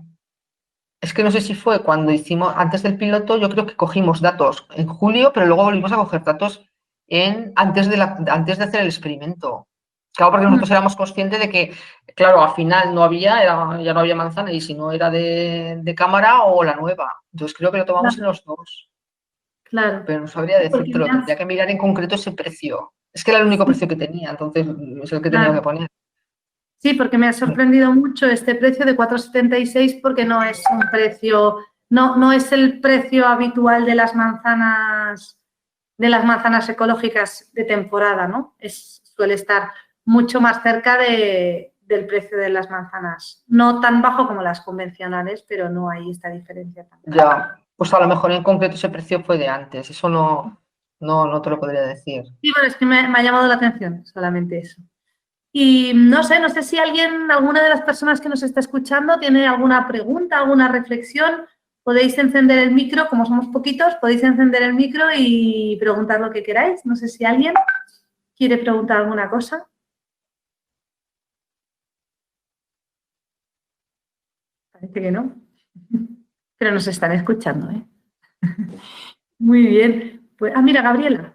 Es que no sé si fue cuando hicimos, antes del piloto, yo creo que cogimos datos en julio, pero luego volvimos a coger datos antes de hacer el experimento. Claro, porque nosotros éramos conscientes de que, claro, al final ya no había manzana, y si no era de cámara o la nueva. Entonces creo que lo tomamos en los dos. Claro. Pero no sabría decirte, tendría que mirar en concreto ese precio. Es que era el único precio que tenía, entonces es el que tenía que poner. Sí, porque me ha sorprendido mucho este precio de 4,76 porque no es un precio, no es el precio habitual de las manzanas ecológicas de temporada, ¿no? Suele estar mucho más cerca del precio de las manzanas. No tan bajo como las convencionales, pero no hay esta diferencia también. Ya, pues a lo mejor en concreto ese precio fue de antes, eso no te lo podría decir. Sí, bueno, es que me ha llamado la atención solamente eso. Y no sé si alguna de las personas que nos está escuchando tiene alguna pregunta, alguna reflexión. Podéis encender el micro, como somos poquitos, podéis encender el micro y preguntar lo que queráis. No sé si alguien quiere preguntar alguna cosa. Parece que no, pero nos están escuchando, ¿eh? Muy bien. Pues, mira, Gabriela.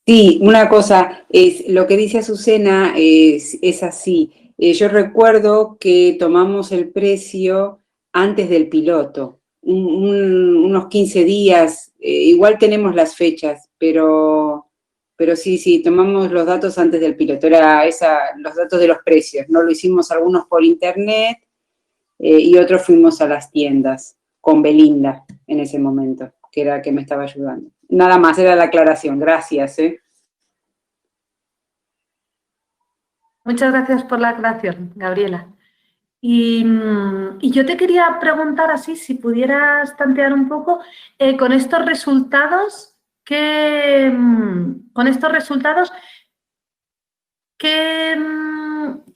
Sí, una cosa, es lo que dice Azucena es así. Yo recuerdo que tomamos el precio antes del piloto, unos 15 días, igual tenemos las fechas, pero sí, tomamos los datos antes del piloto, los datos de los precios, ¿no? Lo hicimos algunos por internet y otros fuimos a las tiendas con Belinda en ese momento, que era la que me estaba ayudando. Nada más, era la aclaración. Gracias. Muchas gracias por la aclaración, Gabriela. Y yo te quería preguntar así, si pudieras tantear un poco, con estos resultados, ¿qué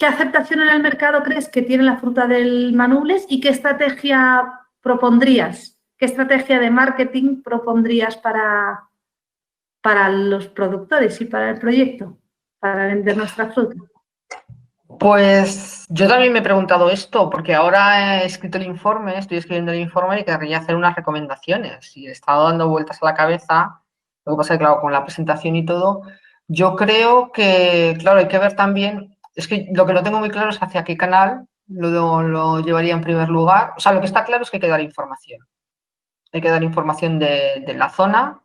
aceptación en el mercado crees que tiene la fruta del Manubles y qué estrategia propondrías? ¿Qué estrategia de marketing propondrías para los productores y para el proyecto, para vender nuestra fruta? Pues yo también me he preguntado esto, porque ahora estoy escribiendo el informe y querría hacer unas recomendaciones. Y he estado dando vueltas a la cabeza. Lo que pasa es que, claro, con la presentación y todo, yo creo que, claro, hay que ver también, es que lo que no tengo muy claro es hacia qué canal lo llevaría en primer lugar. O sea, lo que está claro es que hay que dar información. Hay que dar información de la zona,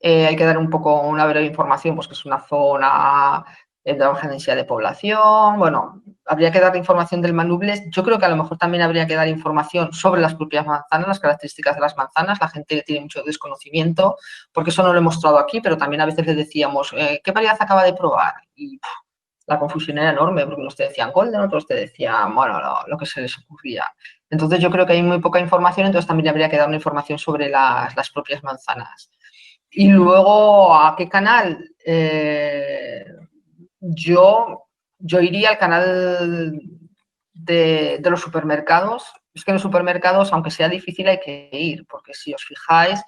hay que dar una breve información, pues que es una zona de baja densidad de población. Bueno, habría que dar información del Manubles. Yo creo que a lo mejor también habría que dar información sobre las propias manzanas, las características de las manzanas. La gente tiene mucho desconocimiento, porque eso no lo he mostrado aquí, pero también a veces le decíamos, ¿qué variedad acaba de probar? Y la confusión era enorme, porque unos te decían Golden, otros te decían, bueno, lo que se les ocurría. Entonces yo creo que hay muy poca información, entonces también habría que dar una información sobre las propias manzanas. Y luego, ¿a qué canal? Yo iría al canal de los supermercados. Es que en los supermercados, aunque sea difícil, hay que ir, porque si os fijáis,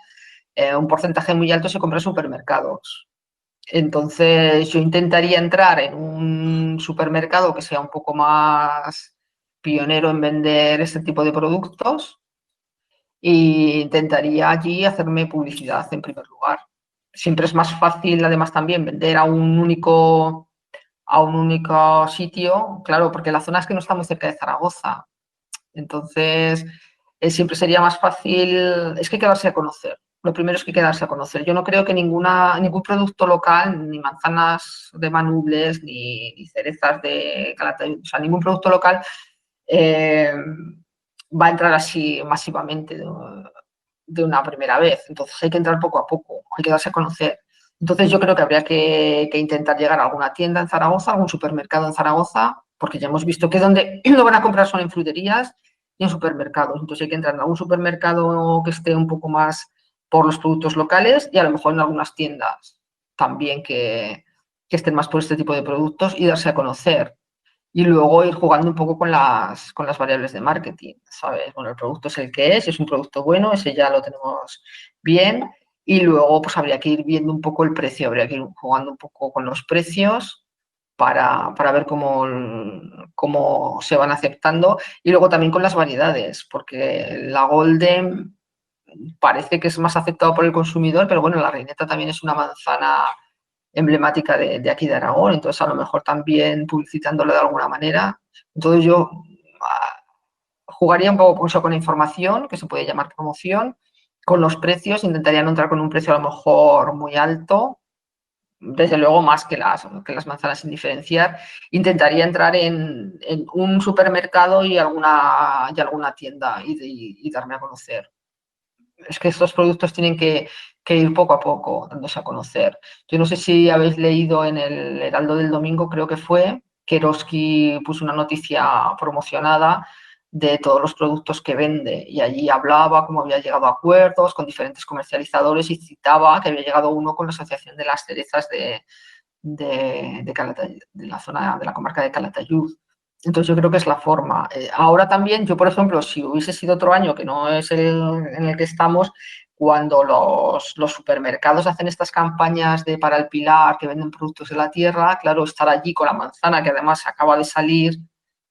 un porcentaje muy alto se compra en supermercados. Entonces, yo intentaría entrar en un supermercado que sea un poco más pionero en vender este tipo de productos e intentaría allí hacerme publicidad en primer lugar. Siempre es más fácil, además, también vender a un único sitio, claro, porque la zona es que no está muy cerca de Zaragoza. Entonces, siempre sería más fácil, es que quedarse a conocer. Lo primero es que quedarse a conocer. Yo no creo que ningún producto local, ni manzanas de Manubles, ni cerezas de Calatayud, o sea, ningún producto local va a entrar así masivamente de una primera vez. Entonces hay que entrar poco a poco, hay que darse a conocer. Entonces yo creo que habría que intentar llegar a alguna tienda en Zaragoza, algún supermercado en Zaragoza, porque ya hemos visto que donde lo van a comprar son en fruterías, y en supermercados. Entonces hay que entrar en algún supermercado que esté un poco más por los productos locales y a lo mejor en algunas tiendas también que estén más por este tipo de productos y darse a conocer. Y luego ir jugando un poco con las variables de marketing, ¿sabes? Bueno, el producto es el que es un producto bueno, ese ya lo tenemos bien. Y luego pues habría que ir viendo un poco el precio, habría que ir jugando un poco con los precios para ver cómo se van aceptando. Y luego también con las variedades, porque la Golden parece que es más aceptado por el consumidor, pero bueno, la Reineta también es una manzana emblemática de aquí de Aragón, entonces a lo mejor también publicitándolo de alguna manera. Entonces yo jugaría un poco con la información, que se puede llamar promoción, con los precios, intentaría no entrar con un precio a lo mejor muy alto, desde luego más que las manzanas sin diferenciar. Intentaría entrar en un supermercado y alguna tienda y darme a conocer. Es que estos productos tienen que ir poco a poco dándose a conocer. Yo no sé si habéis leído en el Heraldo del Domingo, creo que fue, que Eroski puso una noticia promocionada de todos los productos que vende y allí hablaba cómo había llegado a acuerdos con diferentes comercializadores y citaba que había llegado uno con la Asociación de las Cerezas de la zona de la comarca de Calatayud. Entonces yo creo que es la forma. Ahora también, yo por ejemplo, si hubiese sido otro año que no es el en el que estamos, cuando los supermercados hacen estas campañas de para el Pilar, que venden productos de la tierra, claro, estar allí con la manzana que además acaba de salir,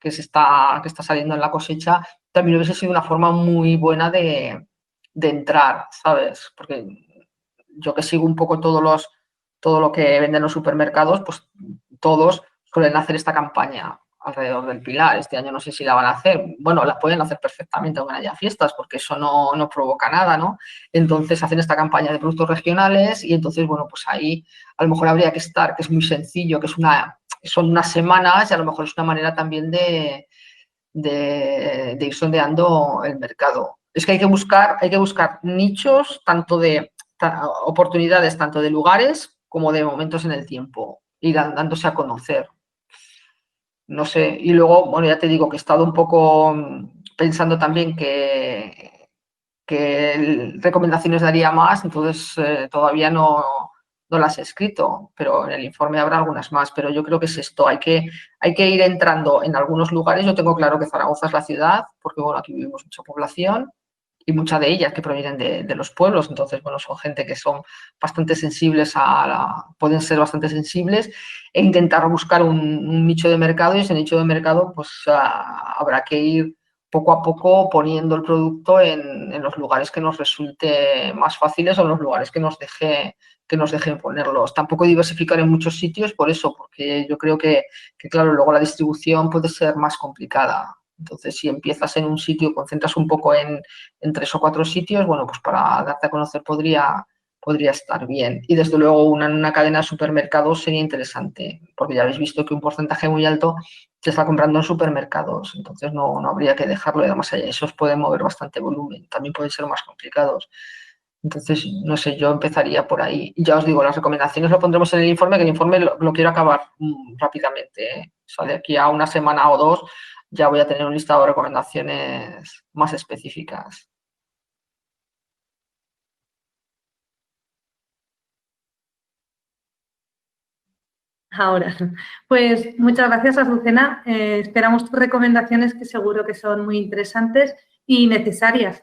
que está saliendo en la cosecha, también hubiese sido una forma muy buena de entrar, ¿sabes? Porque yo que sigo un poco todo lo que venden los supermercados, pues todos suelen hacer esta campaña alrededor del Pilar. Este año no sé si la van a hacer. Bueno, la pueden hacer perfectamente aunque haya fiestas, porque eso no provoca nada, ¿no? Entonces hacen esta campaña de productos regionales y entonces, bueno, pues ahí a lo mejor habría que estar, que es muy sencillo, que son unas semanas y a lo mejor es una manera también de ir sondeando el mercado. Es que hay que buscar nichos, oportunidades tanto de lugares como de momentos en el tiempo, ir dándose a conocer. No sé, y luego, bueno, ya te digo que he estado un poco pensando también que recomendaciones daría más, entonces todavía no las he escrito, pero en el informe habrá algunas más, pero yo creo que es esto, hay que ir entrando en algunos lugares. Yo tengo claro que Zaragoza es la ciudad, porque bueno, aquí vivimos mucha población y mucha de ellas que provienen de los pueblos, entonces bueno, son gente que son bastante sensibles pueden ser bastante sensibles, e intentar buscar un nicho de mercado, y ese nicho de mercado pues habrá que ir poco a poco poniendo el producto en los lugares que nos resulte más fáciles o en los lugares que nos dejen ponerlos. Tampoco diversificar en muchos sitios por eso, porque yo creo que claro, luego la distribución puede ser más complicada. Entonces, si empiezas en un sitio, concentras un poco en 3 o 4 sitios, bueno, pues para darte a conocer podría estar bien. Y desde luego una cadena de supermercados sería interesante, porque ya habéis visto que un porcentaje muy alto se está comprando en supermercados, entonces no habría que dejarlo. Y además esos pueden mover bastante volumen, también pueden ser más complicados. Entonces, no sé, yo empezaría por ahí. Y ya os digo, las recomendaciones lo pondremos en el informe, que el informe lo quiero acabar rápidamente, ¿eh? O sea, de aquí a una semana o 2 ya voy a tener un listado de recomendaciones más específicas. Ahora, pues muchas gracias, Azucena. Esperamos tus recomendaciones, que seguro que son muy interesantes y necesarias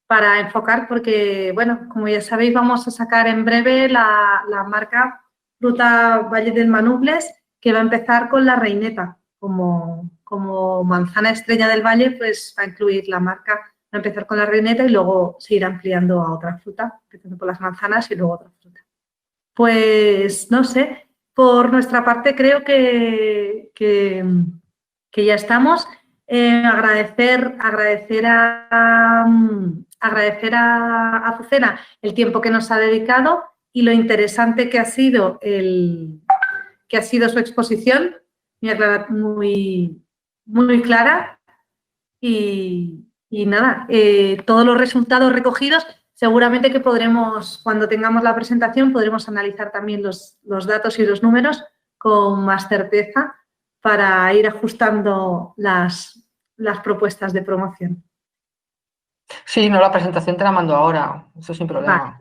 para enfocar, porque, bueno, como ya sabéis, vamos a sacar en breve la marca Fruta Valle del Manubles, que va a empezar con la Reineta. Como manzana estrella del valle, pues va a incluir la marca, va a empezar con la Reineta y luego se irá ampliando a otra fruta, empezando por las manzanas y luego otra fruta. Pues, no sé, por nuestra parte creo que ya estamos. Agradecer a Azucena el tiempo que nos ha dedicado y lo interesante que ha sido su exposición, muy, muy clara. Y nada, todos los resultados recogidos, seguramente que podremos, cuando tengamos la presentación, podremos analizar también los datos y los números con más certeza para ir ajustando las propuestas de promoción. Sí, no, la presentación te la mando ahora, eso sin Vale, problema.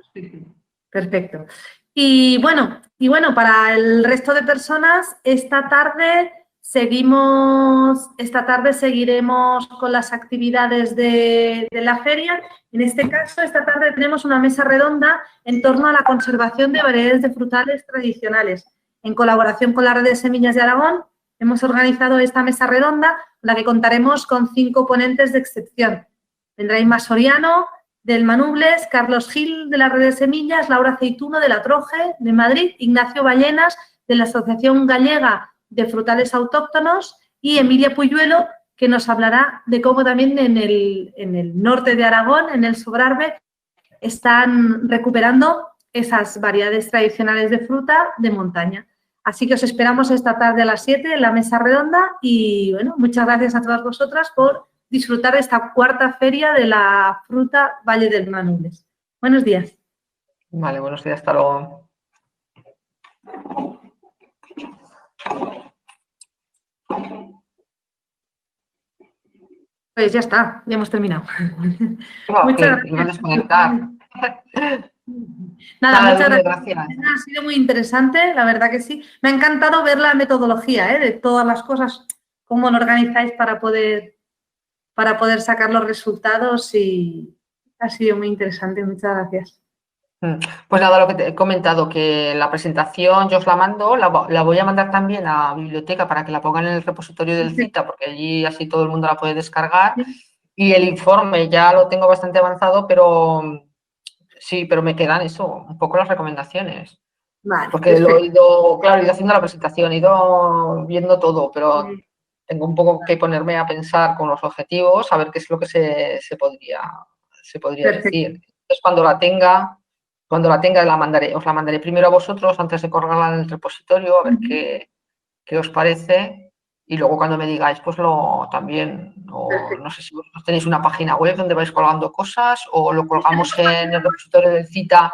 perfecto. Y bueno, para el resto de personas, esta tarde seguiremos con las actividades de la feria. En este caso, esta tarde tenemos una mesa redonda en torno a la conservación de variedades de frutales tradicionales. En colaboración con la Red de Semillas de Aragón, hemos organizado esta mesa redonda, en la que contaremos con 5 ponentes de excepción. Vendrá Inma Soriano, del Manubles, Carlos Gil, de la Red de Semillas, Laura Aceituno, de la Troje, de Madrid, Ignacio Ballenas, de la Asociación Gallega de Frutales Autóctonos, y Emilia Puyuelo, que nos hablará de cómo también en el norte de Aragón, en el Sobrarbe, están recuperando esas variedades tradicionales de fruta de montaña. Así que os esperamos esta tarde a las 7 en la mesa redonda y, bueno, muchas gracias a todas vosotras por disfrutar de esta cuarta feria de la fruta Valle del Manubles. Buenos días. Vale, buenos días, hasta luego. Pues ya está, ya hemos terminado. Muchas gracias. A desconectar. Nada, muchas gracias. Ha sido muy interesante, la verdad que sí. Me ha encantado ver la metodología, de todas las cosas, cómo lo organizáis para poder sacar los resultados, y ha sido muy interesante. Muchas gracias. Pues nada, lo que te he comentado, que la presentación yo os la mando, la voy a mandar también a la biblioteca para que la pongan en el repositorio del CITA, porque allí así todo el mundo la puede descargar. Y el informe ya lo tengo bastante avanzado, pero sí, pero me quedan eso, un poco las recomendaciones. Vale, porque perfecto. lo he ido haciendo la presentación, he ido viendo todo, pero tengo un poco que ponerme a pensar con los objetivos, a ver qué es lo que se podría decir. Entonces, cuando la tenga, os la mandaré primero a vosotros antes de colgarla en el repositorio, a ver qué os parece. Y luego cuando me digáis, pues también, no sé si vosotros tenéis una página web donde vais colgando cosas o lo colgamos en el repositorio del CITA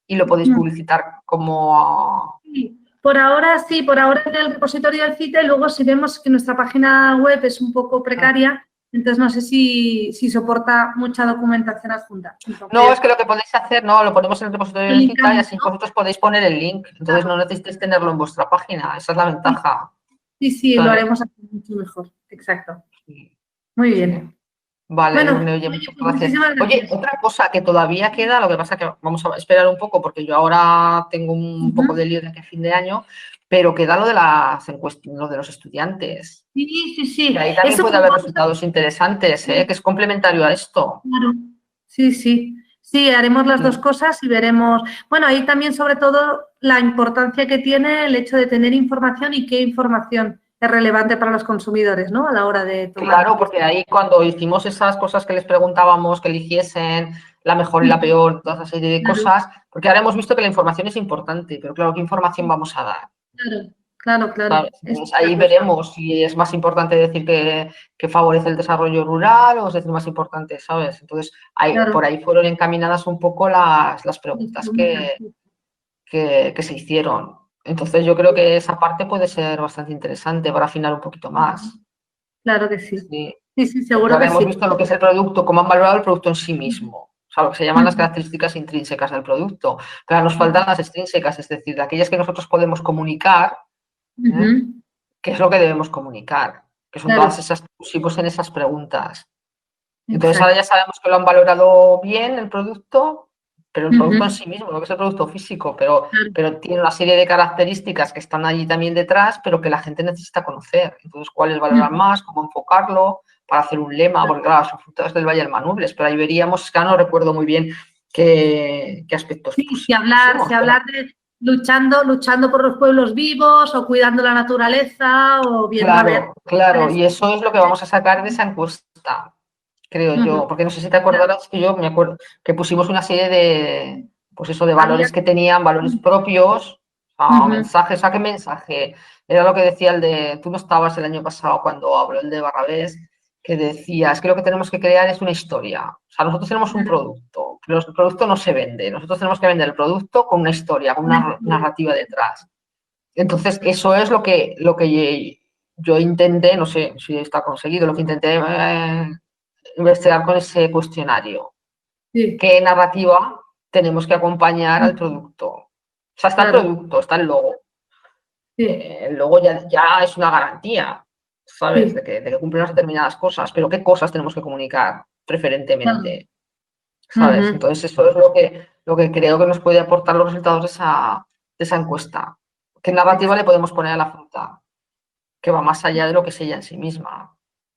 y lo podéis publicitar como... Sí, por ahora sí, por ahora en el repositorio del CITA, y luego si vemos que nuestra página web es un poco precaria, entonces no sé si soporta mucha documentación adjunta. Entonces, no, es que lo que podéis hacer, lo ponemos en el repositorio del CITA y así vosotros podéis poner el link, entonces no necesitáis tenerlo en vuestra página, esa es la ventaja. Sí, ¿sabes? Lo haremos así mucho mejor, exacto. Muy bien. Vale, bueno, oye, muchas gracias. Oye, otra cosa que todavía queda, lo que pasa que vamos a esperar un poco porque yo ahora tengo un poco de lío de aquí a fin de año, pero queda lo de las encuestas, lo de los estudiantes. Sí. Y ahí también puede haber resultados interesantes, que es complementario a esto. Claro, sí. Sí, haremos las dos cosas y veremos. Bueno, ahí también sobre todo la importancia que tiene el hecho de tener información y qué información es relevante para los consumidores, ¿no? A la hora de tomar. Claro, porque ahí cuando hicimos esas cosas que les preguntábamos, que eligiesen la mejor y la peor, toda esa serie de cosas, porque ahora hemos visto que la información es importante, pero claro, ¿qué información vamos a dar? Claro. Entonces, ahí veremos si es más importante decir que favorece el desarrollo rural o es decir más importante, ¿sabes? Entonces, por ahí fueron encaminadas un poco las preguntas que se hicieron. Entonces, yo creo que esa parte puede ser bastante interesante para afinar un poquito más. Claro que sí. Sí, seguro que sí. Hemos visto lo que es el producto, cómo han valorado el producto en sí mismo. O sea, lo que se llaman las características intrínsecas del producto. Pero nos faltan las extrínsecas, es decir, aquellas que nosotros podemos comunicar, qué es lo que debemos comunicar, que son todas esas que pusimos en esas preguntas. Entonces, ahora ya sabemos que lo han valorado bien el producto, pero el producto en sí mismo, lo que es el producto físico, pero tiene una serie de características que están allí también detrás, pero que la gente necesita conocer. Entonces, ¿cuáles valoran más? ¿Cómo enfocarlo? Para hacer un lema, porque claro, son frutas del Valle del Manubles, pero ahí veríamos, es que no recuerdo muy bien qué aspectos pusimos. Si hablar de luchando por los pueblos vivos o cuidando la naturaleza o viendo... Claro, y eso es lo que vamos a sacar de esa encuesta, creo yo, porque no sé si te acordarás que yo me acuerdo que pusimos una serie de, pues eso, de valores que tenían, valores propios, mensajes, ¿a qué mensaje? Era lo que decía el de, tú no estabas el año pasado cuando habló el de Barrabés, que decía, es que lo que tenemos que crear es una historia. O sea, nosotros tenemos un producto, pero el producto no se vende, nosotros tenemos que vender el producto con una historia, con una narrativa detrás. Entonces, eso es lo que yo intenté, no sé si está conseguido, lo que intenté investigar con ese cuestionario. Sí, ¿Qué narrativa tenemos que acompañar al producto? O sea, está claro, el producto, está el logo. sí, El logo ya es una garantía, ¿sabes? sí, De que cumple unas determinadas cosas, pero ¿qué cosas tenemos que comunicar claro. preferentemente? ¿Sabes? Ujú. Entonces, eso es lo que creo que nos puede aportar los resultados de esa encuesta. ¿Qué narrativa le podemos poner a la fruta? Que va más allá de lo que es ella en sí misma.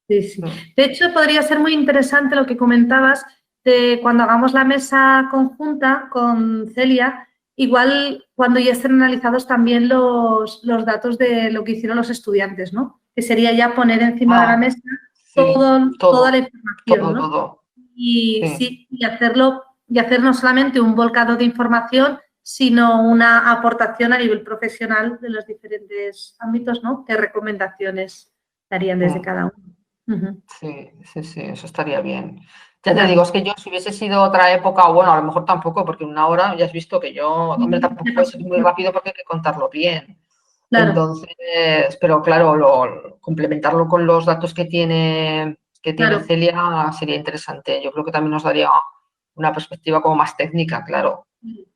Sí, sí. Mm. De hecho, podría ser muy interesante lo que comentabas de cuando hagamos la mesa conjunta con Celia, igual cuando ya estén analizados también los datos de lo que hicieron los estudiantes, ¿no? Que sería ya poner encima de la Ah, mesa sí, toda la todo, información, ¿no? todo. Y Sí, sí, y hacer no solamente un volcado de información, sino una aportación a nivel profesional de los diferentes ámbitos, ¿no? ¿Qué recomendaciones darían desde mm, cada uno? Ujú. sí, sí, sí, eso estaría bien. Ya te digo, Claro. es que yo si hubiese sido otra época, o bueno, a lo mejor tampoco, porque en una hora ya has visto que yo, hombre, tampoco puede ser muy rápido porque hay que contarlo bien. Claro, Entonces, pero claro, complementarlo con los datos que tiene claro, Celia sería interesante. Yo creo que también nos daría una perspectiva como más técnica, claro,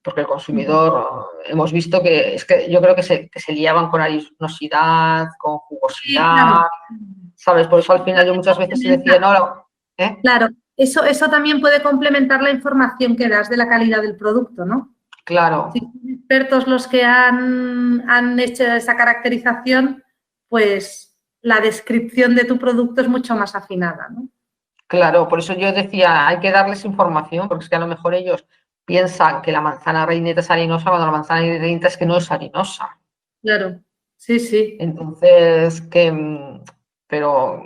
porque el consumidor, hemos visto que es que yo creo que se liaban con arenosidad, con sí, claro. jugosidad, ¿sabes? Por eso al final yo muchas veces decía, no, ¿eh? Claro, eso también puede complementar la información que das de la calidad del producto, ¿no? Si Claro, son expertos los que han hecho esa caracterización, pues la descripción de tu producto es mucho más afinada, ¿no? claro, por eso yo decía, hay que darles información, porque es que a lo mejor ellos piensan que la manzana reineta es harinosa cuando la manzana reineta es que no es harinosa. Claro, sí, sí, Entonces, pero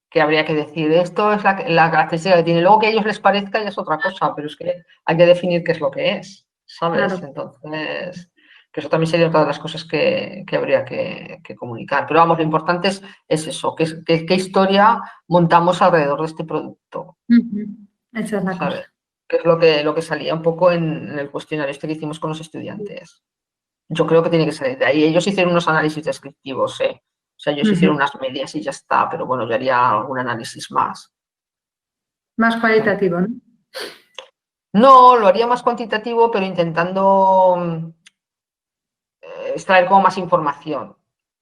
que habría que decir, esto es la característica que tiene. Luego que a ellos les parezca ya es otra cosa, pero es que hay que definir qué es lo que es, ¿sabes? claro. Entonces, que eso también sería otra de las cosas que habría que comunicar. Pero vamos, lo importante es eso, qué historia montamos alrededor de este producto, Ujú. Esa es la ¿sabes? cosa. Que es lo que salía un poco en el cuestionario este que hicimos con los estudiantes. Yo creo que tiene que salir de ahí. Ellos hicieron unos análisis descriptivos, ¿eh? O sea, ellos hicieron Ujú. unas medias y ya está, pero bueno, yo haría algún análisis más. Más cualitativo, ¿no? No, lo haría más cuantitativo, pero intentando extraer como más información.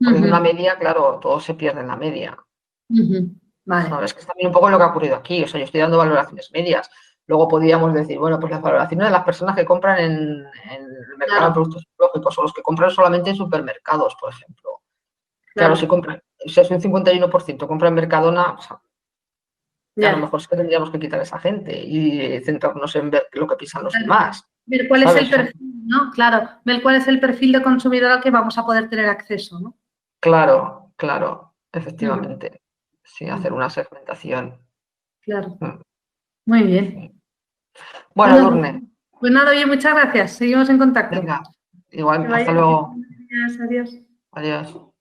Porque de una Ujú, media, claro, todo se pierde en la media. ujú. Vale, ¿Sabes? Que es también un poco lo que ha ocurrido aquí. O sea, yo estoy dando valoraciones medias. Luego podríamos decir, bueno, pues las valoraciones de las personas que compran en el mercado de claro, productos biológicos o los que compran solamente en supermercados, por ejemplo. Claro, claro. si es un 51% compra en Mercadona, o sea, a lo Ya. mejor es que tendríamos que quitar a esa gente y centrarnos en ver lo que piensan los Claro. demás, Ver cuál es ¿sabes? el O sea, perfil, ¿no? Claro, ver cuál es el perfil de consumidor al que vamos a poder tener acceso, ¿no? claro, claro, Ujú, efectivamente. Sí, hacer ujú. una segmentación. Claro, Mm, muy bien. sí. Bueno, Bueno, Durne, pues nada, oye, muchas gracias. Seguimos en contacto. venga, Que igual, vaya hasta bien. luego. Gracias, adiós. Adiós.